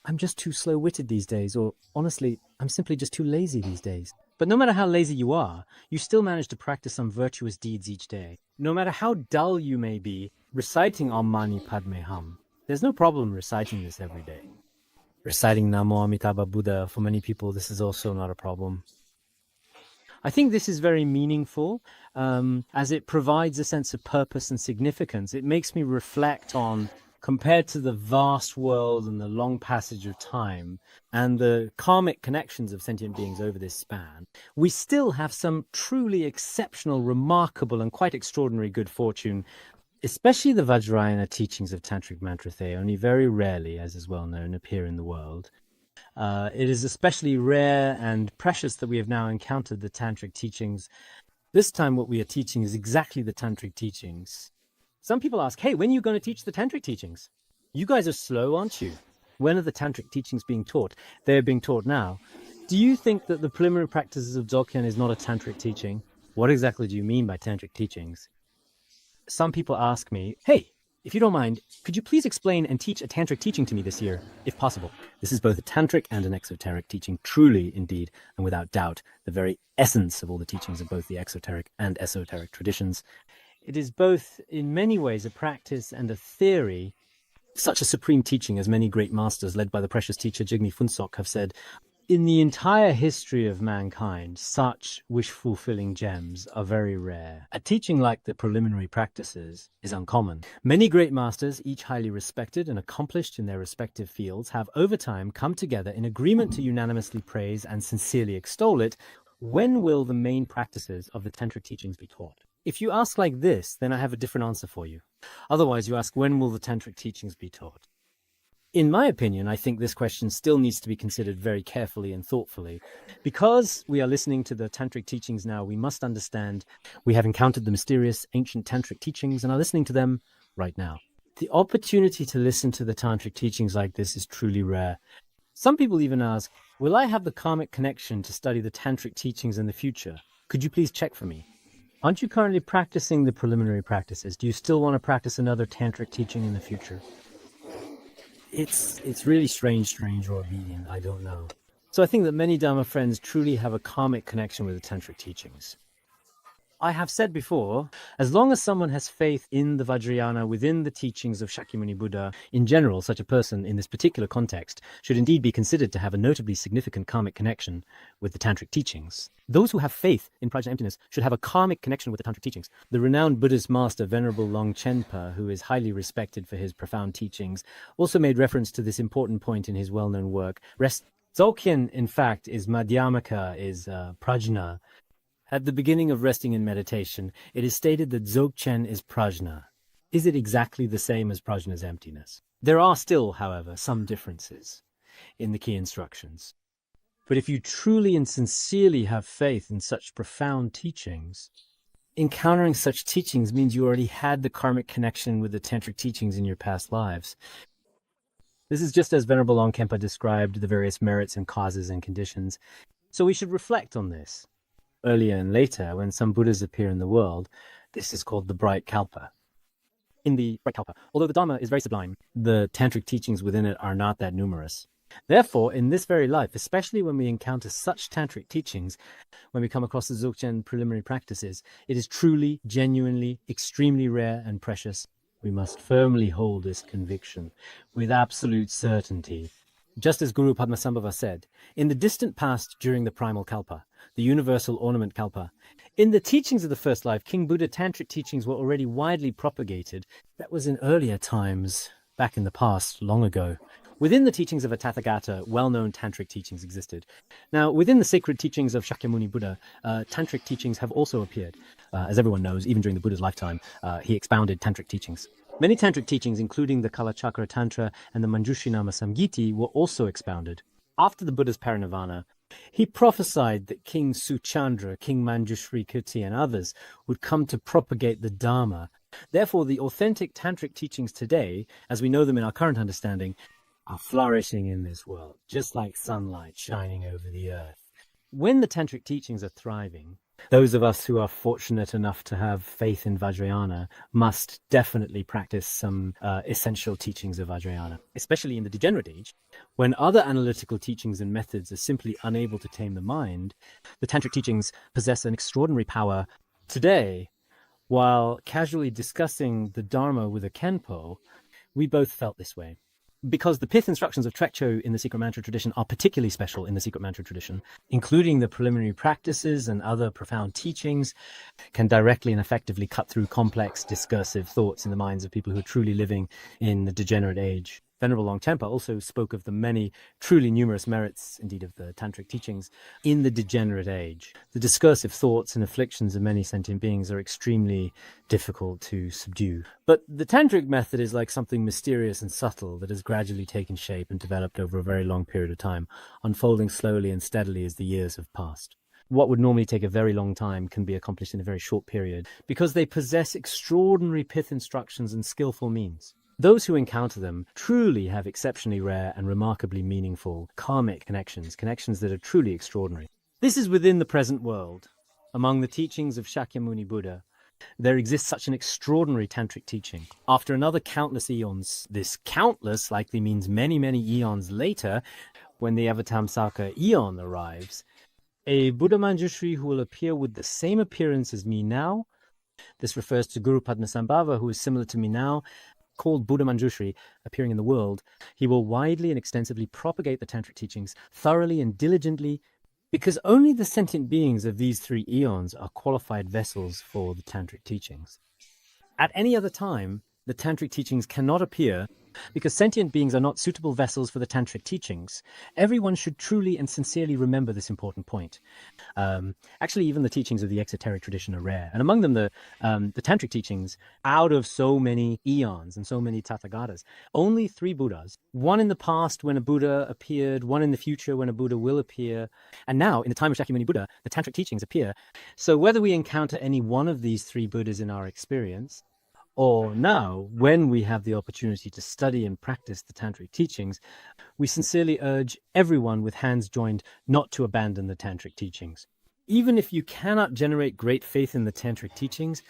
I'm just too slow-witted these days, or honestly, I'm simply just too lazy these days. But no matter how lazy you are, you still manage to practice some virtuous deeds each day. No matter how dull you may be reciting Om Mani Padme Hum, there's no problem reciting this every day. Reciting Namo Amitabha Buddha, for many people, this is also not a problem. I think this is very meaningful as it provides a sense of purpose and significance. It makes me reflect on, compared to the vast world and the long passage of time and the karmic connections of sentient beings over this span, we still have some truly exceptional, remarkable, and quite extraordinary good fortune, especially the Vajrayana teachings of Tantric Mantra. They only very rarely, as is well known, appear in the world. It is especially rare and precious that we have now encountered the Tantric teachings. This time what we are teaching is exactly the Tantric teachings. Some people ask, hey, when are you going to teach the Tantric teachings? You guys are slow, aren't you? When are the Tantric teachings being taught? They're being taught now. Do you think that the preliminary practices of Dzogchen is not a Tantric teaching? What exactly do you mean by Tantric teachings? Some people ask me, hey, if you don't mind, could you please explain and teach a Tantric teaching to me this year, if possible? This is both a Tantric and an exoteric teaching, truly, indeed, and without doubt, the very essence of all the teachings of both the exoteric and esoteric traditions. It is both, in many ways, a practice and a theory. Such a supreme teaching, as many great masters, led by the precious teacher Jigme Phuntsok, have said, in the entire history of mankind, such wish-fulfilling gems are very rare. A teaching like the preliminary practices is uncommon. Many great masters, each highly respected and accomplished in their respective fields, have over time come together in agreement to unanimously praise and sincerely extol it. When will the main practices of the Tantric teachings be taught? If you ask like this, then I have a different answer for you. Otherwise, you ask, when will the Tantric teachings be taught? In my opinion, I think this question still needs to be considered very carefully and thoughtfully. Because we are listening to the Tantric teachings now, we must understand we have encountered the mysterious ancient Tantric teachings and are listening to them right now. The opportunity to listen to the Tantric teachings like this is truly rare. Some people even ask, will I have the karmic connection to study the Tantric teachings in the future? Could you please check for me? Aren't you currently practicing the preliminary practices? Do you still want to practice another Tantric teaching in the future? It's really strange or obedient, I don't know. So I think that many Dharma friends truly have a karmic connection with the Tantric teachings. I have said before, as long as someone has faith in the Vajrayana within the teachings of Shakyamuni Buddha, in general, such a person in this particular context should indeed be considered to have a notably significant karmic connection with the Tantric teachings. Those who have faith in prajna emptiness should have a karmic connection with the Tantric teachings. The renowned Buddhist master Venerable Longchenpa, who is highly respected for his profound teachings, also made reference to this important point in his well-known work. Dzogchen, in fact, is madhyamaka, is prajna. At the beginning of resting in meditation, it is stated that Dzogchen is prajna. Is it exactly the same as prajna's emptiness? There are still, however, some differences in the key instructions. But if you truly and sincerely have faith in such profound teachings, Encountering such teachings means you already had the karmic connection with the tantric teachings in your past lives. This is just as Venerable Longkempa described the various merits and causes and conditions. So we should reflect on this. Earlier and later, when some Buddhas appear in the world, this is called the bright kalpa. In the bright kalpa, although the Dharma is very sublime, the tantric teachings within it are not that numerous. Therefore, in this very life, especially when we encounter such tantric teachings, when we come across the Dzogchen preliminary practices, it is truly, genuinely, extremely rare and precious. We must firmly hold this conviction with absolute certainty. Just as Guru Padmasambhava said, in the distant past during the primal kalpa, the universal ornament kalpa, in the teachings of the first life, King Buddha tantric teachings were already widely propagated. That was in earlier times, back in the past, long ago. Within the teachings of a Tathagata, well-known tantric teachings existed. Now, within the sacred teachings of Shakyamuni Buddha, tantric teachings have also appeared. As everyone knows, even during the Buddha's lifetime, he expounded tantric teachings. Many tantric teachings, including the Kalachakra Tantra and the Manjushrinama Samgiti, were also expounded. After the Buddha's parinirvana, he prophesied that King Suchandra, King Manjushri Kirti, and others would come to propagate the Dharma. Therefore, the authentic tantric teachings today, as we know them in our current understanding, are flourishing in this world, just like sunlight shining over the earth. When the tantric teachings are thriving, those of us who are fortunate enough to have faith in Vajrayana must definitely practice some essential teachings of Vajrayana, especially in the degenerate age, when other analytical teachings and methods are simply unable to tame the mind. The tantric teachings possess an extraordinary power. Today, while casually discussing the Dharma with a Kenpo, we both felt this way. Because the pith instructions of Trekcho in the secret mantra tradition are particularly special in the secret mantra tradition, including the preliminary practices and other profound teachings, can directly and effectively cut through complex discursive thoughts in the minds of people who are truly living in the degenerate age. Venerable Longtempa also spoke of the many truly numerous merits, indeed, of the tantric teachings in the degenerate age. The discursive thoughts and afflictions of many sentient beings are extremely difficult to subdue. But the tantric method is like something mysterious and subtle that has gradually taken shape and developed over a very long period of time, unfolding slowly and steadily as the years have passed. What would normally take a very long time can be accomplished in a very short period because they possess extraordinary pith instructions and skillful means. Those who encounter them truly have exceptionally rare and remarkably meaningful karmic connections that are truly extraordinary. This is within the present world. Among the teachings of Shakyamuni Buddha, there exists such an extraordinary tantric teaching. After another countless eons, this countless likely means many, many eons later, when the Avatamsaka eon arrives, a Buddha Manjushri who will appear with the same appearance as me now, this refers to Guru Padmasambhava, who is similar to me now, called Buddha Manjushri, appearing in the world, he will widely and extensively propagate the tantric teachings thoroughly and diligently, because only the sentient beings of these 3 eons are qualified vessels for the tantric teachings. At any other time, the tantric teachings cannot appear because sentient beings are not suitable vessels for the tantric teachings. Everyone should truly and sincerely remember this important point. Actually, even the teachings of the exoteric tradition are rare. And among them, the tantric teachings, out of so many eons and so many Tathagatas, only 3 Buddhas, one in the past when a Buddha appeared, one in the future when a Buddha will appear, and now, in the time of Shakyamuni Buddha, the tantric teachings appear. So whether we encounter any one of these 3 Buddhas in our experience, or now, when we have the opportunity to study and practice the tantric teachings, we sincerely urge everyone with hands joined not to abandon the tantric teachings. Even if you cannot generate great faith in the tantric teachings,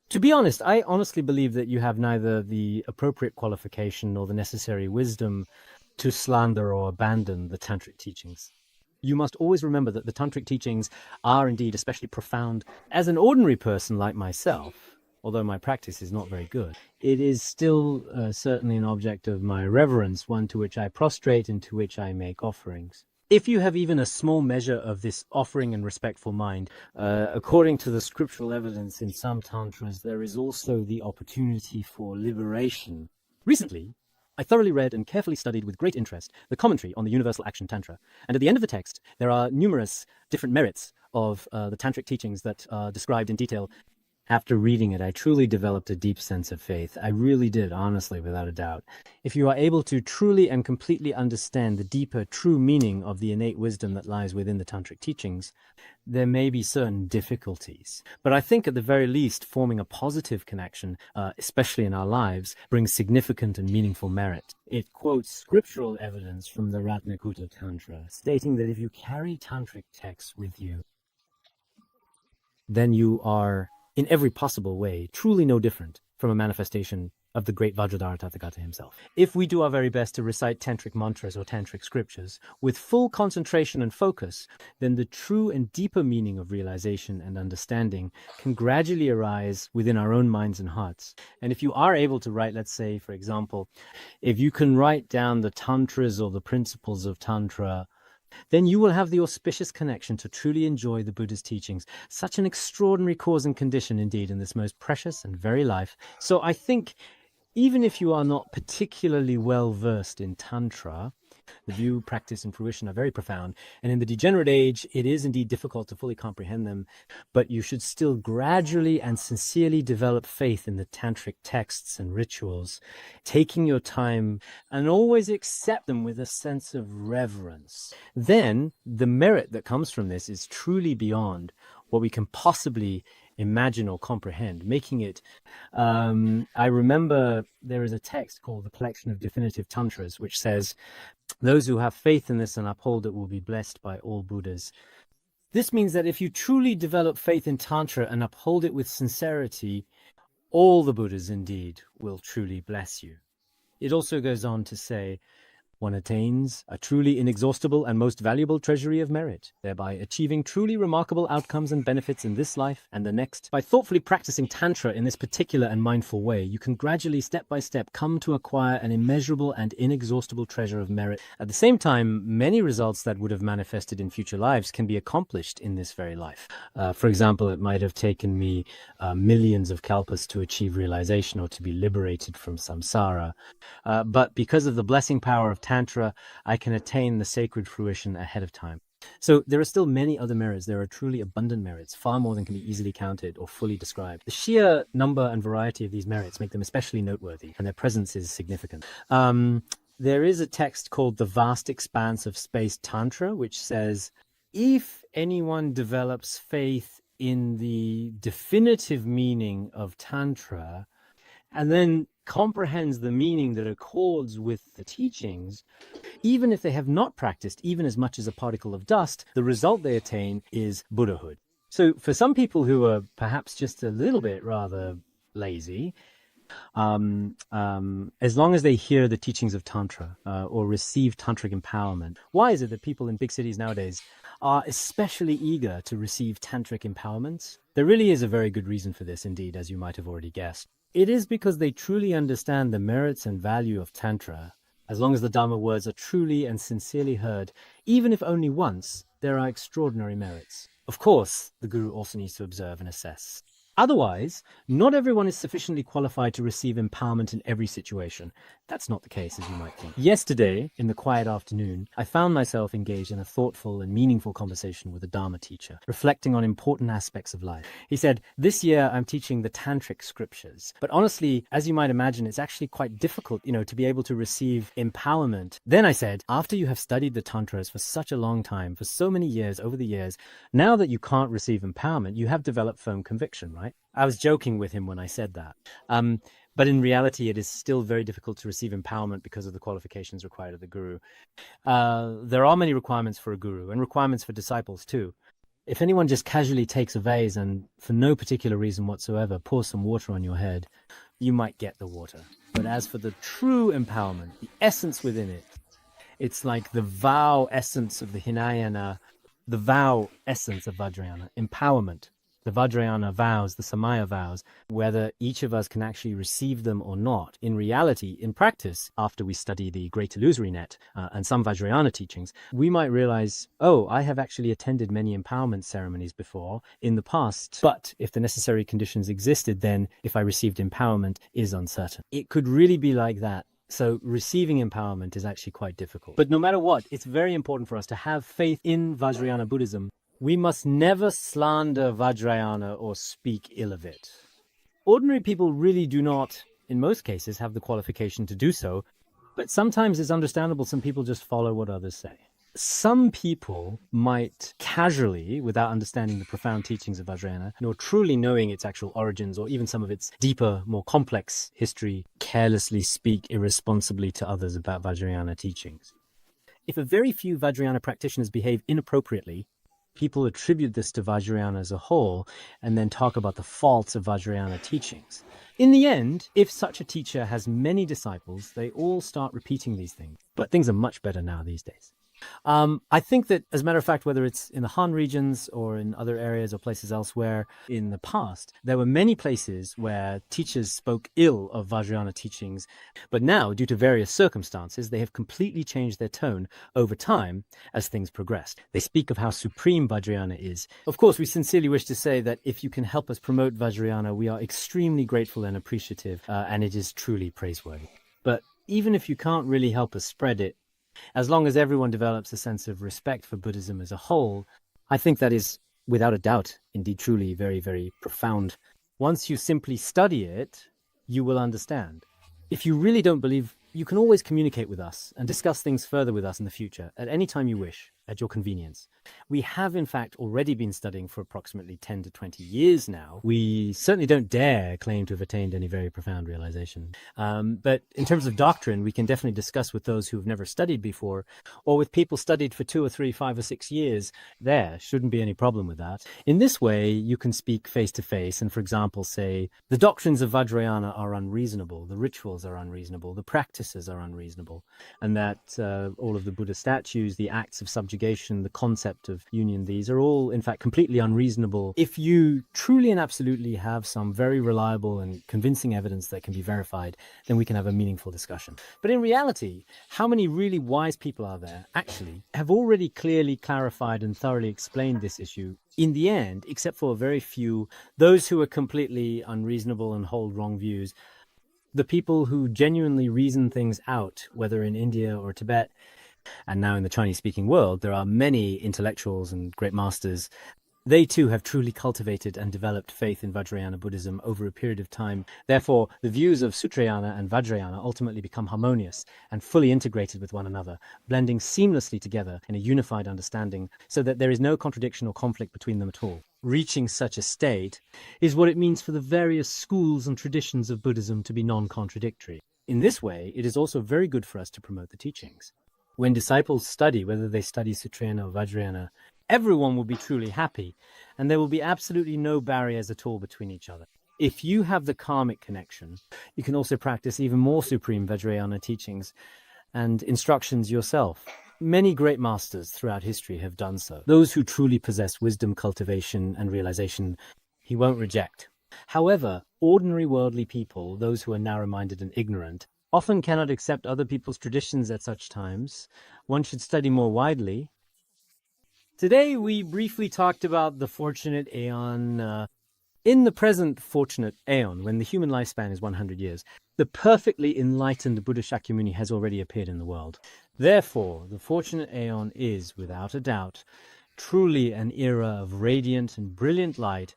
to be honest, I honestly believe that you have neither the appropriate qualification nor the necessary wisdom to slander or abandon the tantric teachings. You must always remember that the tantric teachings are indeed especially profound. As an ordinary person like myself, although my practice is not very good, it is still certainly an object of my reverence, one to which I prostrate and to which I make offerings. If you have even a small measure of this offering and respectful mind, according to the scriptural evidence in some tantras, there is also the opportunity for liberation. Recently, I thoroughly read and carefully studied with great interest the commentary on the Universal Action Tantra. And at the end of the text, there are numerous different merits of the tantric teachings that are described in detail. After reading it, I truly developed a deep sense of faith. I really did, honestly, without a doubt. If you are able to truly and completely understand the deeper, true meaning of the innate wisdom that lies within the tantric teachings, there may be certain difficulties. But I think at the very least, forming a positive connection, especially in our lives, brings significant and meaningful merit. It quotes scriptural evidence from the Ratnakuta Tantra, stating that if you carry tantric texts with you, then you are, in every possible way, truly no different from a manifestation of the great Vajradhara Tathagata himself. If we do our very best to recite tantric mantras or tantric scriptures with full concentration and focus, then the true and deeper meaning of realization and understanding can gradually arise within our own minds and hearts. And if you are able to write, let's say, for example, if you can write down the tantras or the principles of tantra, then you will have the auspicious connection to truly enjoy the Buddha's teachings. Such an extraordinary cause and condition indeed in this most precious and very life. So I think even if you are not particularly well versed in Tantra, the view, practice, and fruition are very profound. And in the degenerate age, it is indeed difficult to fully comprehend them, but you should still gradually and sincerely develop faith in the tantric texts and rituals, taking your time and always accept them with a sense of reverence. Then the merit that comes from this is truly beyond what we can possibly imagine or comprehend, making it, I remember there is a text called The Collection of Definitive Tantras, which says, those who have faith in this and uphold it will be blessed by all Buddhas. This means that if you truly develop faith in Tantra and uphold it with sincerity, all the Buddhas indeed will truly bless you. It also goes on to say, one attains a truly inexhaustible and most valuable treasury of merit, thereby achieving truly remarkable outcomes and benefits in this life and the next. By thoughtfully practicing Tantra in this particular and mindful way, you can gradually, step by step, come to acquire an immeasurable and inexhaustible treasure of merit. At the same time, many results that would have manifested in future lives can be accomplished in this very life. For example, it might have taken me millions of kalpas to achieve realization or to be liberated from samsara. But because of the blessing power of Tantra, I can attain the sacred fruition ahead of time. So there are still many other merits. There are truly abundant merits, far more than can be easily counted or fully described. The sheer number and variety of these merits make them especially noteworthy, and their presence is significant. There is a text called The Vast Expanse of Space Tantra, which says, if anyone develops faith in the definitive meaning of Tantra, and then comprehends the meaning that accords with the teachings, even if they have not practiced even as much as a particle of dust, the result they attain is Buddhahood. So for some people who are perhaps just a little bit rather lazy, as long as they hear the teachings of Tantra or receive tantric empowerment, why is it that people in big cities nowadays are especially eager to receive tantric empowerments? There really is a very good reason for this indeed, as you might have already guessed. It is because they truly understand the merits and value of Tantra. As long as the Dharma words are truly and sincerely heard, even if only once, there are extraordinary merits. Of course, the Guru also needs to observe and assess. Otherwise, not everyone is sufficiently qualified to receive empowerment in every situation. That's not the case, as you might think. Yesterday, in the quiet afternoon, I found myself engaged in a thoughtful and meaningful conversation with a Dharma teacher, reflecting on important aspects of life. He said, this year I'm teaching the Tantric scriptures. But honestly, as you might imagine, it's actually quite difficult, to be able to receive empowerment. Then I said, after you have studied the Tantras for such a long time, for so many years, over the years, now that you can't receive empowerment, you have developed firm conviction, right? I was joking with him when I said that. But in reality, it is still very difficult to receive empowerment because of the qualifications required of the guru. There are many requirements for a guru and requirements for disciples too. If anyone just casually takes a vase and for no particular reason whatsoever pours some water on your head, you might get the water. But as for the true empowerment, the essence within it, it's like the vow essence of the Hinayana, the vow essence of Vajrayana, empowerment. The Vajrayana vows, the Samaya vows, whether each of us can actually receive them or not. In reality, in practice, after we study the Great Illusory Net and some Vajrayana teachings, we might realize, oh, I have actually attended many empowerment ceremonies before in the past, but if the necessary conditions existed, then if I received empowerment is uncertain. It could really be like that. So receiving empowerment is actually quite difficult. But no matter what, it's very important for us to have faith in Vajrayana Buddhism We must never slander Vajrayana or speak ill of it. Ordinary people really do not, in most cases, have the qualification to do so, but sometimes it's understandable some people just follow what others say. Some people might casually, without understanding the profound teachings of Vajrayana, nor truly knowing its actual origins or even some of its deeper, more complex history, carelessly speak irresponsibly to others about Vajrayana teachings. If a very few Vajrayana practitioners behave inappropriately, people attribute this to Vajrayana as a whole and then talk about the faults of Vajrayana teachings. In the end, if such a teacher has many disciples, they all start repeating these things. But things are much better now these days. I think that, as a matter of fact, whether it's in the Han regions or in other areas or places elsewhere in the past, there were many places where teachers spoke ill of Vajrayana teachings, but now, due to various circumstances, they have completely changed their tone over time as things progressed. They speak of how supreme Vajrayana is. Of course, we sincerely wish to say that if you can help us promote Vajrayana, we are extremely grateful and appreciative, and it is truly praiseworthy. But even if you can't really help us spread it, as long as everyone develops a sense of respect for Buddhism as a whole, I think that is, without a doubt, indeed truly very, very profound. Once you simply study it, you will understand. If you really don't believe, you can always communicate with us and discuss things further with us in the future, at any time you wish, at your convenience. We have, in fact, already been studying for approximately 10 to 20 years now. We certainly don't dare claim to have attained any very profound realization. But in terms of doctrine, we can definitely discuss with those who have never studied before, or with people studied for 2 or 3, 5 or 6 years. There shouldn't be any problem with that. In this way, you can speak face to face and, for example, say, the doctrines of Vajrayana are unreasonable, the rituals are unreasonable, the practices are unreasonable, and that all of the Buddha statues, the acts of subjugation, the concept of union, these are all, in fact, completely unreasonable. If you truly and absolutely have some very reliable and convincing evidence that can be verified, then we can have a meaningful discussion. But in reality, how many really wise people are there actually have already clearly clarified and thoroughly explained this issue in the end, except for a very few, those who are completely unreasonable and hold wrong views. The people who genuinely reason things out, whether in India or Tibet, and now in the Chinese-speaking world, there are many intellectuals and great masters. They too have truly cultivated and developed faith in Vajrayana Buddhism over a period of time. Therefore, the views of Sutrayana and Vajrayana ultimately become harmonious and fully integrated with one another, blending seamlessly together in a unified understanding so that there is no contradiction or conflict between them at all. Reaching such a state is what it means for the various schools and traditions of Buddhism to be non-contradictory. In this way, it is also very good for us to promote the teachings. When disciples study, whether they study Sutrayana or Vajrayana, everyone will be truly happy, and there will be absolutely no barriers at all between each other. If you have the karmic connection, you can also practice even more supreme Vajrayana teachings and instructions yourself. Many great masters throughout history have done so. Those who truly possess wisdom, cultivation, and realization, he won't reject. However, ordinary worldly people, those who are narrow-minded and ignorant, often cannot accept other people's traditions at such times. One should study more widely. Today, we briefly talked about the fortunate aeon. In the present fortunate aeon, when the human lifespan is 100 years, the perfectly enlightened Buddha Shakyamuni has already appeared in the world. Therefore, the fortunate aeon is, without a doubt, truly an era of radiant and brilliant light.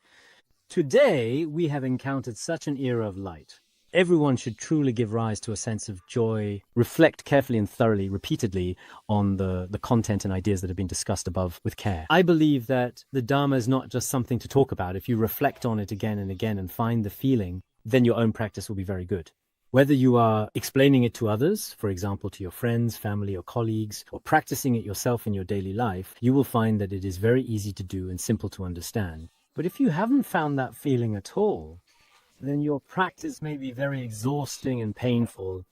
Today, we have encountered such an era of light. Everyone should truly give rise to a sense of joy, reflect carefully and thoroughly, repeatedly, on the content and ideas that have been discussed above with care. I believe that the Dharma is not just something to talk about. If you reflect on it again and again and find the feeling, then your own practice will be very good. Whether you are explaining it to others, for example, to your friends, family, or colleagues, or practicing it yourself in your daily life, you will find that it is very easy to do and simple to understand. But if you haven't found that feeling at all, then your practice may be very exhausting and painful.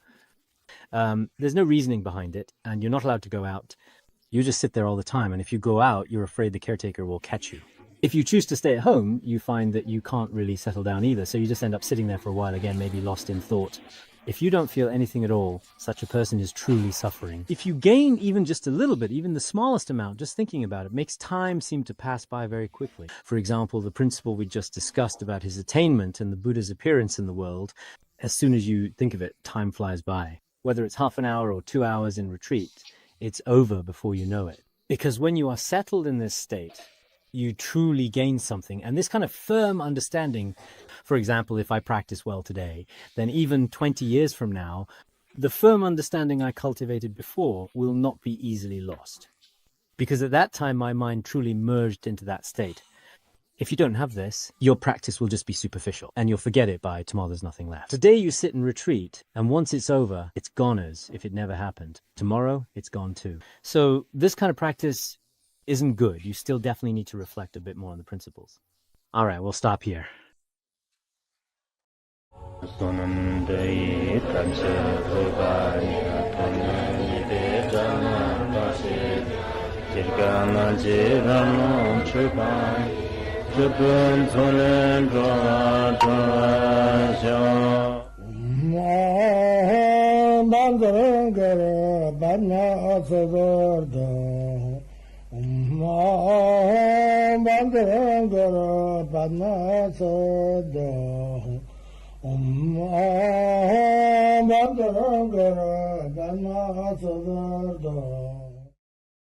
There's no reasoning behind it, and you're not allowed to go out. You just sit there all the time, and if you go out, you're afraid the caretaker will catch you. If you choose to stay at home, you find that you can't really settle down either, so you just end up sitting there for a while again, maybe lost in thought. If you don't feel anything at all, such a person is truly suffering. If you gain even just a little bit, even the smallest amount, just thinking about it, makes time seem to pass by very quickly. For example, the principle we just discussed about his attainment and the Buddha's appearance in the world, as soon as you think of it, time flies by. Whether it's half an hour or 2 hours in retreat, it's over before you know it. Because when you are settled in this state, you truly gain something. And this kind of firm understanding, for example, if I practice well today, then even 20 years from now, the firm understanding I cultivated before will not be easily lost. Because at that time, my mind truly merged into that state. If you don't have this, your practice will just be superficial and you'll forget it by tomorrow there's nothing left. Today you sit and retreat, and once it's over, it's gone as if it never happened. Tomorrow, it's gone too. So this kind of practice isn't good. You still definitely need to reflect a bit more on the principles. All right, we'll stop here. Om